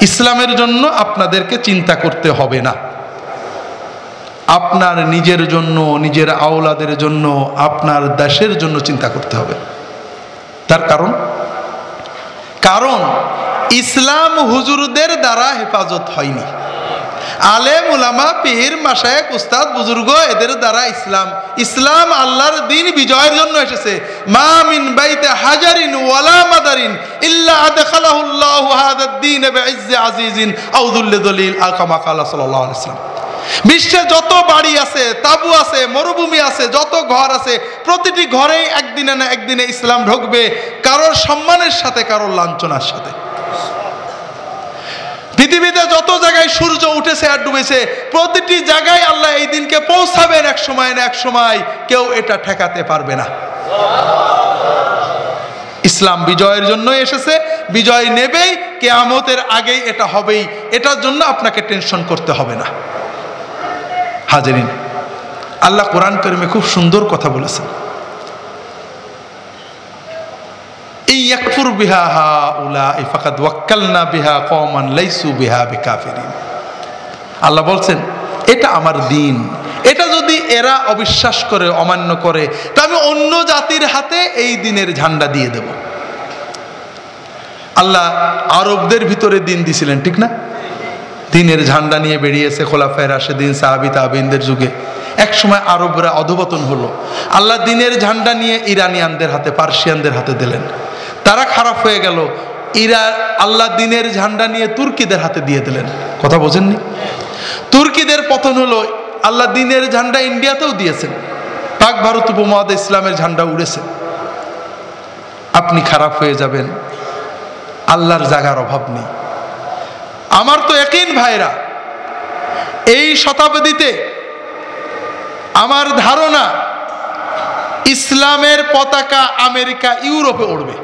ইসলামের জন্য আপনাদেরকে চিন্তা করতে হবে না, আপনার নিজের জন্য, নিজের আওলাদের জন্য, আপনার দেশের জন্য চিন্তা করতে হবে। তার কারণ ইসলাম হুজুরদের দ্বারা হেফাজত হয়নি। আলেম উলামা, পীর, মাশায়েখ, উস্তাদ, বুজুর্গ, এদের দ্বারা ইসলাম আল্লাহর দ্বীন বিজয়ের জন্য এসেছে। মা মিন বাইতি হাজারিন ওয়ালা মাদারিন ইল্লা আদখালাহুল্লাহু হাযা দ্বীন বিইজ্জি আজিজিন আও যুল্লি দলিল, কামা ক্বালা সাল্লাল্লাহু আলাইহি ওয়াসাল্লাম। বিশ্বে যত বাড়ি আছে, তাবু আছে, মরুভূমি আছে, যত ঘর আছে, প্রতিটি ঘরেই একদিনে না একদিনে ইসলাম ঢুকবে, কারোর সম্মানের সাথে, কারোর লাঞ্ছনার সাথে। পৃথিবীতে যত জায়গায় সূর্য উঠেছে আর ডুবেছে, প্রতিটি জায়গায় আল্লাহ এই দিনকে পৌঁছাবেন এক সময় না এক সময়, কেউ এটা ঠেকাতে পারবে না। ইসলাম বিজয়ের জন্য এসেছে, বিজয় নেবেই, কিয়ামতের আগেই এটা হবেই, এটার জন্য আপনাকে টেনশন করতে হবে না। হাজিরিন, আল্লাহ কোরআন কারিমে খুব সুন্দর কথা বলেছেন। ইয়াকফুর বিহা হাউলাই ফাকাদ ওয়াক্কালনা বিহা কওমান লাইসু বিহা বিকাফিরিন। আল্লাহ বলছেন, এটা আমার দিন, এটা যদি এরা অবিশ্বাস করে, অমান্য করে, তা আমি অন্য জাতির হাতে এই দিনের ঝান্ডা দিয়ে দেব। আল্লাহ আরবদের ভিতরে দিন দিছিলেন, ঠিক না? দিনের ঝান্ডা নিয়ে বেরিয়েছে খোলাফায়ে রাশেদিন, সাহাবী তাবেঈনদের যুগে। এক সময় আরবরা অধপতন হলো, আল্লাহ দিনের ঝান্ডা নিয়ে ইরানিয়ানদের হাতে, পার্সিয়ানদের হাতে দিলেন। তারা খারাপ হয়ে গেল, আল্লাহ দিনের ঝান্ডা নিয়ে তুর্কিদের হাতে দিয়ে দিলেন। কথা বোঝেননি? তুর্কিদের পতন হলো, আল্লাহ দিনের ঝান্ডা ইন্ডিয়াতেও দিয়েছেন, পাক ভারত উপমহাদেশে ইসলামের ঝান্ডা উড়েছে। আপনি খারাপ হয়ে যাবেন, আল্লাহর জায়গার অভাব নেই। আমার তো ইয়াকিন ভাইরা, এই শতাব্দীতে আমার ধারণা ইসলামের পতাকা আমেরিকা ইউরোপে উড়বে।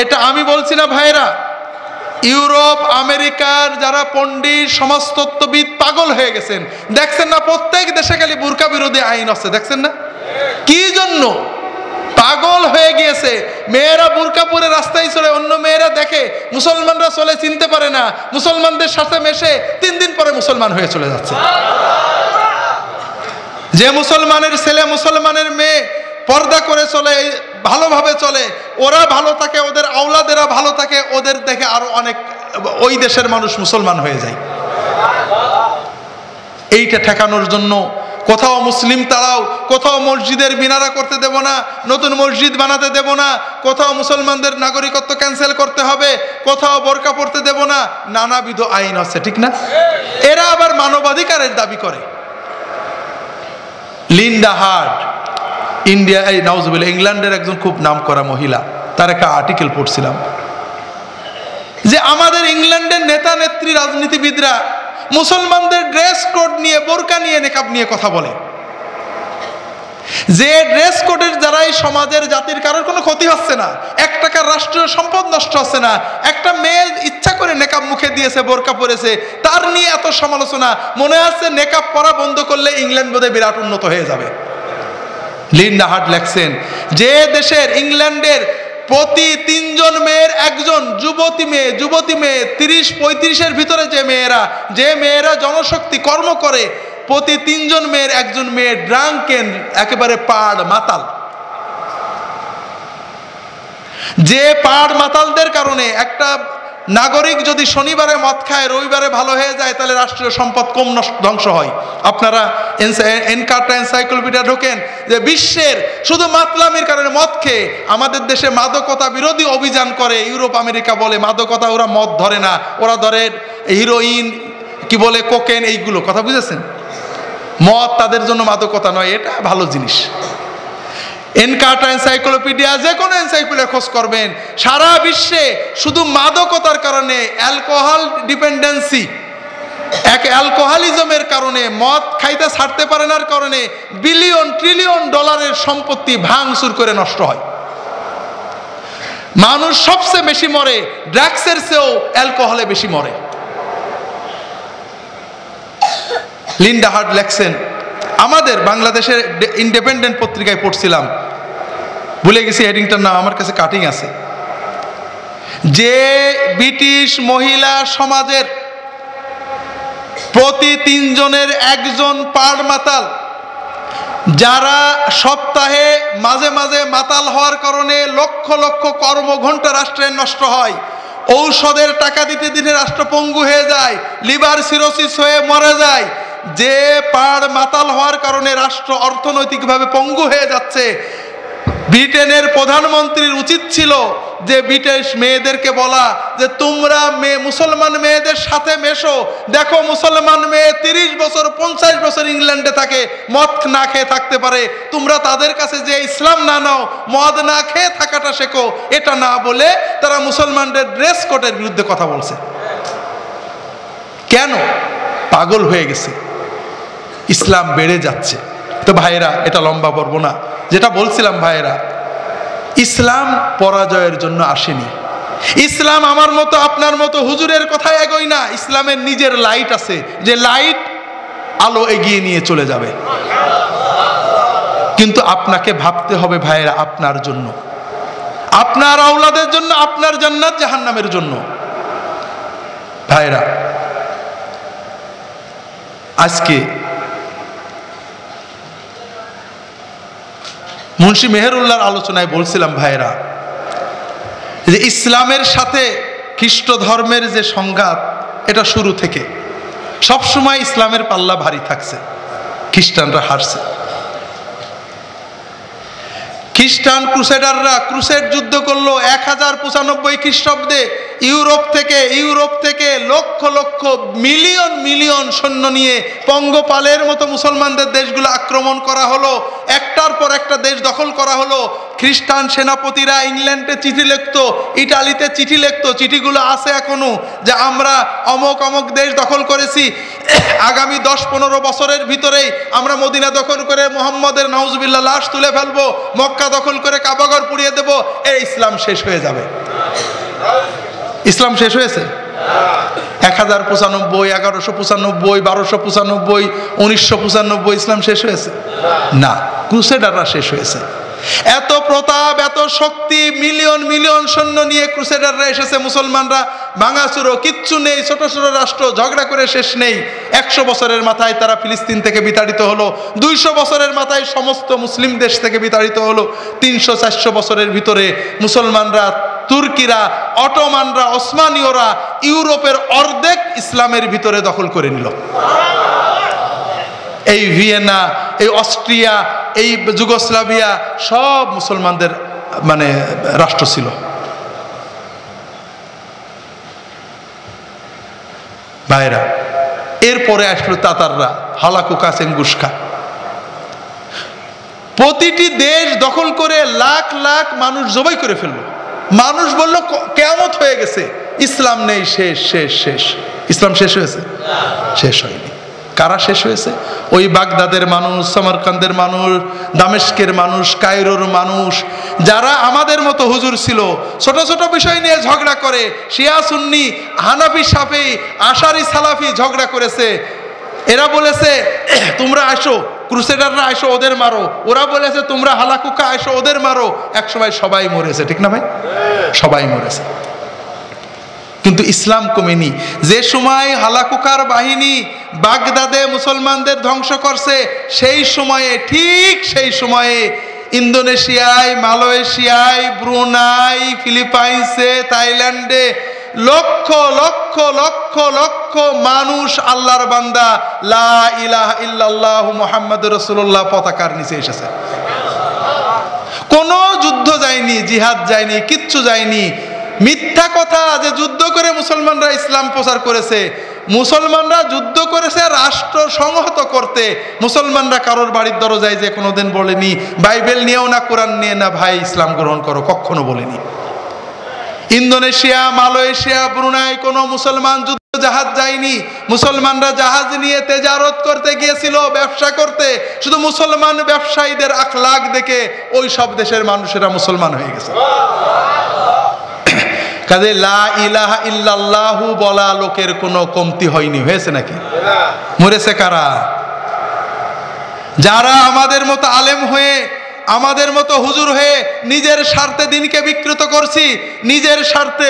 এটা আমি বলছি না ভাইরা, ইউরোপ আমেরিকার যারা পণ্ডিত সমাজতত্ত্ববিদ পাগল হয়ে গেছেন। দেখছেন না প্রত্যেক দেশে খালি বুরকা বিরোধী আইন আছে, দেখছেন না? কি জন্য? পাগল হয়ে গিয়েছে। মেয়েরা বুরকা পরে রাস্তায় চলে, অন্য মেয়েরা দেখে, মুসলমানরা চলে চিনতে পারে না, মুসলমানদের সাথে মেশে 3 দিন পরে মুসলমান হয়ে চলে যাচ্ছে। যে মুসলমানের ছেলে মুসলমানের মেয়ে পর্দা করে চলে, ভালোভাবে চলে, ওরা ভালো থাকে, ওদের আওলাদেরা ভালো থাকে, ওদের দেখে আরো অনেক ওই দেশের মানুষ মুসলমান হয়ে যায়। এইটা ঠেকানোর জন্য কোথাও মুসলিম তাড়াও, কোথাও মসজিদের মিনারা করতে দেব না, নতুন মসজিদ বানাতে দেব না, কোথাও মুসলমানদের নাগরিকত্ব ক্যান্সেল করতে হবে, কোথাও বোরকা পড়তে দেব না, নানাবিধ আইন আছে, ঠিক না? এরা আবার মানবাধিকারের দাবি করে। লিন্ডা হার্ট, ইন্ডিয়া, এই নাউজুবিল্লাহ, ইংল্যান্ডের একজন খুব নামকরা মহিলা, তার একটা আর্টিকেল পড়ছিলাম যে আমাদের ইংল্যান্ডের নেতা নেত্রী রাজনীতিবিদরা মুসলমানদের ড্রেস কোড নিয়ে, বোরকা নিয়ে, নেকাব নিয়ে কথা বলে। যে ড্রেস কোডের দ্বারাই সমাজের জাতির কারোর কোনো ক্ষতি হচ্ছে না, 1 টাকার রাষ্ট্রীয় সম্পদ নষ্ট হচ্ছে না, একটা মেয়ে ইচ্ছা করে নেকাব মুখে দিয়েছে, বোরকা পরেছে, তার নিয়ে এত সমালোচনা। মনে আছে নেকাব পরা বন্ধ করলে ইংল্যান্ড বোধহয় বিরাট উন্নত হয়ে যাবে। লিন্ডা হার্ট লেখছেন যে দেশের ইংল্যান্ডের প্রতি 3 জন মেয়ের একজন যুবতী মেয়ে 30-35-এর ভিতরে যে মেয়েরা জনশক্তি কর্ম করে, প্রতি 3 জন মেয়ের একজন মেয়ে ড্রাঙ্কেন, একেবারে পাড় মাতাল। যে পাড় মাতালদের কারণে একটা নাগরিক যদি শনিবারে মদ খায়, রবিবারে ভালো হয়ে যায়, তাহলে রাষ্ট্রীয় সম্পদ কম ধ্বংস হয়। আপনারা এনকার্টা এনসাইক্লোপিডিয়া ঢোকেন যে বিশ্বের শুধু মাতলামির কারণে মদ খেয়ে আমাদের দেশে মাদকতা বিরোধী অভিযান করে। ইউরোপ আমেরিকা বলে মাদকতা, ওরা মদ ধরে না, ওরা ধরে হিরোইন, কি বলে কোকেন, এইগুলো। কথা বুঝেছেন? মদ তাদের জন্য মাদকতা নয়, এটা ভালো জিনিস। এনকার্টা এনসাইক্লোপিডিয়া, যে কোনো এনসাইক্লোপিডিয়া খোঁজ করবেন, সারা বিশ্বে শুধু মাদকতার কারণে, অ্যালকোহল ডিপেন্ডেন্সি, অ্যালকোহলিজমের কারণে, মদ খাইতে ছাড়তে পারে না কারণে বিলিয়ন ট্রিলিয়ন ডলারের সম্পত্তি ভাঙচুর করে নষ্ট হয়। মানুষ সবচেয়ে বেশি মরে ড্রাগসের চেয়েও অ্যালকোহলে বেশি মরে। লিন্ডা হার্ট লেখছেন, আমাদের বাংলাদেশের ইন্ডিপেন্ডেন্ট পত্রিকায় পড়ছিলাম, ভুলে গেছি হেডিংটার নাম, আমার কাছে কাটিং আছে, যে ব্রিটিশ মহিলা সমাজের প্রতি 3 জনের একজন পাড় মাতাল, যারা সপ্তাহে মাঝে মাঝে মাতাল হওয়ার কারণে লক্ষ লক্ষ কর্মঘণ্টা রাষ্ট্রের নষ্ট হয়, ঔষধের টাকা দিতে দিতে রাষ্ট্র পঙ্গু হয়ে যায়, লিভার সিরোসিস হয়ে মরে যায়। যে পাড় মাতাল হওয়ার কারণে রাষ্ট্র অর্থনৈতিকভাবে পঙ্গু হয়ে যাচ্ছে, ব্রিটেনের প্রধানমন্ত্রীর উচিত ছিল যে ব্রিটিশ মেয়েদেরকে বলা যে তোমরা মুসলমান মেয়েদের সাথে মেশো। দেখো মুসলমান মেয়ে 30 বছর 50 বছর ইংল্যান্ডে থাকে, মদ না খেয়ে থাকতে পারে, তোমরা তাদের কাছে যে ইসলাম না নাও, মদ না খেয়ে থাকাটা শেখো। এটা না বলে তারা মুসলমানদের ড্রেস কোডের বিরুদ্ধে কথা বলছে। কেন? পাগল হয়ে গেছে, ইসলাম বেড়ে যাচ্ছে। তো ভাইরা, এটা লম্বা পর্ব না, যেটা বলছিলাম ভাইরা, ইসলাম পরাজয়ের জন্য আসেনি। ইসলাম আমার মতো আপনার মতো হুজুরের কথায় এগোই না। ইসলামের নিজের লাইট আছে, যে লাইট আলো এগিয়ে নিয়ে চলে যাবে। কিন্তু আপনাকে ভাবতে হবে ভাইরা, আপনার জন্য, আপনার আওলাদের জন্য, আপনার জান্নাত জাহান্নামের জন্য। ভাইরা, আজকে মুন্সি মেহেরুল্লাহর আলোচনায় বলছিলাম ভাইরা, যে ইসলামের সাথে খ্রিস্ট ধর্মের যে সংঘাত, এটা শুরু থেকে সবসময় ইসলামের পাল্লা ভারী থাকছে, খ্রিস্টানরা হারছে। খ্রিস্টান ক্রুসেডাররা ক্রুসেড যুদ্ধ করলো 1095 খ্রিস্টাব্দে ইউরোপ থেকে লক্ষ লক্ষ মিলিয়ন মিলিয়ন সৈন্য নিয়ে পঙ্গপালের মতো মুসলমানদের দেশগুলো আক্রমণ করা হলো, একটার পর একটা দেশ দখল করা হলো। খ্রিস্টান সেনাপতিরা ইংল্যান্ডে চিঠি লিখতো, ইটালিতে চিঠি লিখতো, চিঠিগুলো আছে এখনো, যে আমরা অমক অমক দেশ দখল করেছি, আগামী 10-15 বছরের ভিতরেই আমরা মদিনা দখল করে মুহাম্মদের নাউজুবিল্লাহ লাশ তুলে ফেলবো, মক্কা দখল করে কাবাঘর পুড়িয়ে দেবো, এই ইসলাম শেষ হয়ে যাবে। ইসলাম শেষ হয়েছে? 1095, 1195, 1295, 1995 ইসলাম শেষ হয়েছে? না, ক্রুসেডাররা শেষ হয়েছে। এত প্রতাপ, এত শক্তি, মিলিয়ন মিলিয়ন সৈন্য নিয়ে ক্রুসেডাররা এসেছে। মুসলমানরা ভাঙাচুরো, কিচ্ছু নেই, ছোট ছোট রাষ্ট্র, ঝগড়া করে শেষ নেই। 100 বছরের মাথায় তারা ফিলিস্তিন থেকে বিতাড়িত হলো, 200 বছরের মাথায় সমস্ত মুসলিম দেশ থেকে বিতাড়িত হলো, 300-400 বছরের ভিতরে মুসলমানরা, তুর্কিরা, অটোমানরা, ওসমানীয়রা ইউরোপের অর্ধেক ইসলামের ভিতরে দখল করে নিল। এই ভিয়েনা, এই অস্ট্রিয়া, এই যুগোস্লাভিয়া সব মুসলমানদের মানে রাষ্ট্র ছিল। ভাইরা, এরপরে আসলো তাতাররা, হালাকুকা চেঙ্গুস্কা। প্রতিটি দেশ দখল করে লাখ লাখ মানুষ জবাই করে ফেললো। মানুষ বলল কিয়ামত হয়ে গেছে, ইসলাম নেই, শেষ শেষ শেষ। ইসলাম শেষ হয়েছে? শেষ হয়নি। কারা শেষ হয়েছে? ওই বাগদাদের মানুষ, সামারকান্দের মানুষ, দামেস্কের মানুষ, কায়রোর মানুষ, যারা আমাদের মতো হুজুর ছিল, ছোট ছোট বিষয় নিয়ে ঝগড়া করে, শিয়া সুন্নি, হানাফি শাফি, আশারি সালাফি ঝগড়া করেছে। এরা বলেছে তোমরা আসো, ক্রুসেডাররা আসো, ওদের মারো। ওরা বলেছে তোমরা হালাকুকা আসো, ওদের মারো। একসময় সবাই মরেছে, ঠিক না ভাই? সবাই মরেছে, কিন্তু ইসলাম কমেনি। যে সময় হালাকুকার বাহিনী বাগদাদে মুসলমানদের ধ্বংস করছে, সেই সময়ে, ঠিক সেই সময়ে ইন্দোনেশিয়ায়, মালয়েশিয়ায়, ব্রুনাই, ফিলিপাইন্সে, থাইল্যান্ডে লক্ষ লক্ষ লক্ষ লক্ষ মানুষ, আল্লাহর বান্দা, লা ইলাহা ইল্লাল্লাহু মুহাম্মাদুর রাসূলুল্লাহ পতাকার নিচে এসেছে। কোনো যুদ্ধ যায়নি, জিহাদ যায়নি, কিচ্ছু যায়নি। মিথ্যা কথা যে যুদ্ধ করে মুসলমানরা ইসলাম প্রচার করেছে। মুসলমানরা যুদ্ধ করেছে রাষ্ট্র সংহত করতে। মুসলমানরা কারোর বাড়ির দরজায় যে কোনোদিন বলেনি বাইবেল নিয়েও না, কোরআন নিয়ে না, ভাই ইসলাম গ্রহণ করো, কখনো বলেনি। ইন্দোনেশিয়া, মালয়েশিয়া, ব্রুনাই কোনো মুসলমান যুদ্ধ জাহাজ যায়নি। মুসলমানরা জাহাজ নিয়ে তেজারত করতে গিয়েছিল, ব্যবসা করতে। শুধু মুসলমান ব্যবসায়ীদের আখলাক দেখে ওই সব দেশের মানুষেরা মুসলমান হয়ে গেছে। কাজে লা ইলাহা ইল্লাল্লাহু বলা লোকের কোনো কমতি হয়নি। হয়েছে নাকি? মরেছে কারা? যারা আমাদের মতো আলেম হয়ে, আমাদের মতো হুজুর হয়ে নিজের স্বার্থে দিনকে বিকৃত করছি, নিজের স্বার্থে,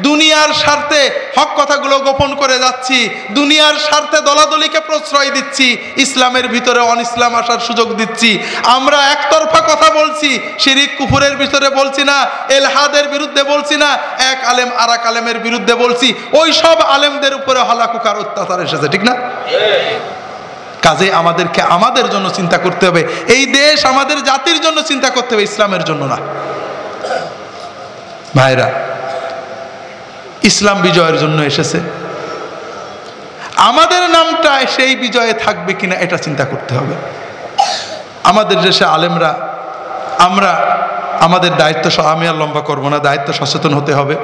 দুনিয়ার স্বার্থে হক কথাগুলো গোপন করে যাচ্ছি, দুনিয়ার স্বার্থে দলাদলিকে প্রশ্রয় দিচ্ছি, ইসলামের ভিতরে অনিসলাম আসার সুযোগ দিচ্ছি। আমরা একতরফা কথা বলছি, শিরিক কুফুরের ভিতরে বলছি না, এলহাদের বিরুদ্ধে বলছি না, এক আলেম আর এক আলেমের বিরুদ্ধে বলছি। ওই সব আলেমদের উপরে হলাকুকার অত্যাচার এসেছে, ঠিক না? কাজে আমাদেরকে আমাদের জন্য চিন্তা করতে হবে। এই দেশ আমাদের জাতির জন্য চিন্তা করতে হবে, ইসলামের জন্য না। ভাইরা, ইসলাম বিজয়ের জন্য এসেছে। আমাদের নামটা সেই বিজয়ে থাকবে কিনা এটা চিন্তা করতে হবে। আমাদের দেশে আলেমরা, আমরা আমাদের দায়িত্ব, আমি আর লম্বা করবো না, দায়িত্ব সচেতন হতে হবে।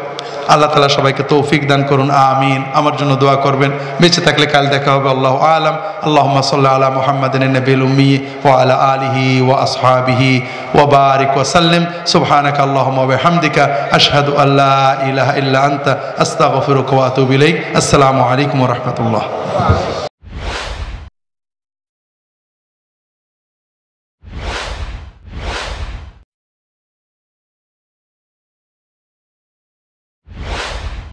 আল্লাহ তাআলা সবাইকে তৌফিক দান করুন, আমিন। আমার জন্য দোয়া করবেন। বেঁচে থাকলে কাল দেখা হবে। আল্লাহু আলাম। আল্লাহুম্মা সাল্লি আলা মুহাম্মাদিন নবিয়্যিল উম্মি ওয়া আলা আলিহি ওয়া আসহাবিহি ওয়া বারিক ওয়া সাল্লিম। সুবহানাকা আল্লাহুম্মা ওয়া বিহামদিকা আশহাদু আল্লা ইলাহা ইল্লা আনতা আস্তাগফিরুকা ওয়া আতুবু ইলাইক। আসসালামু আলাইকুম ওয়া রাহমাতুল্লাহ।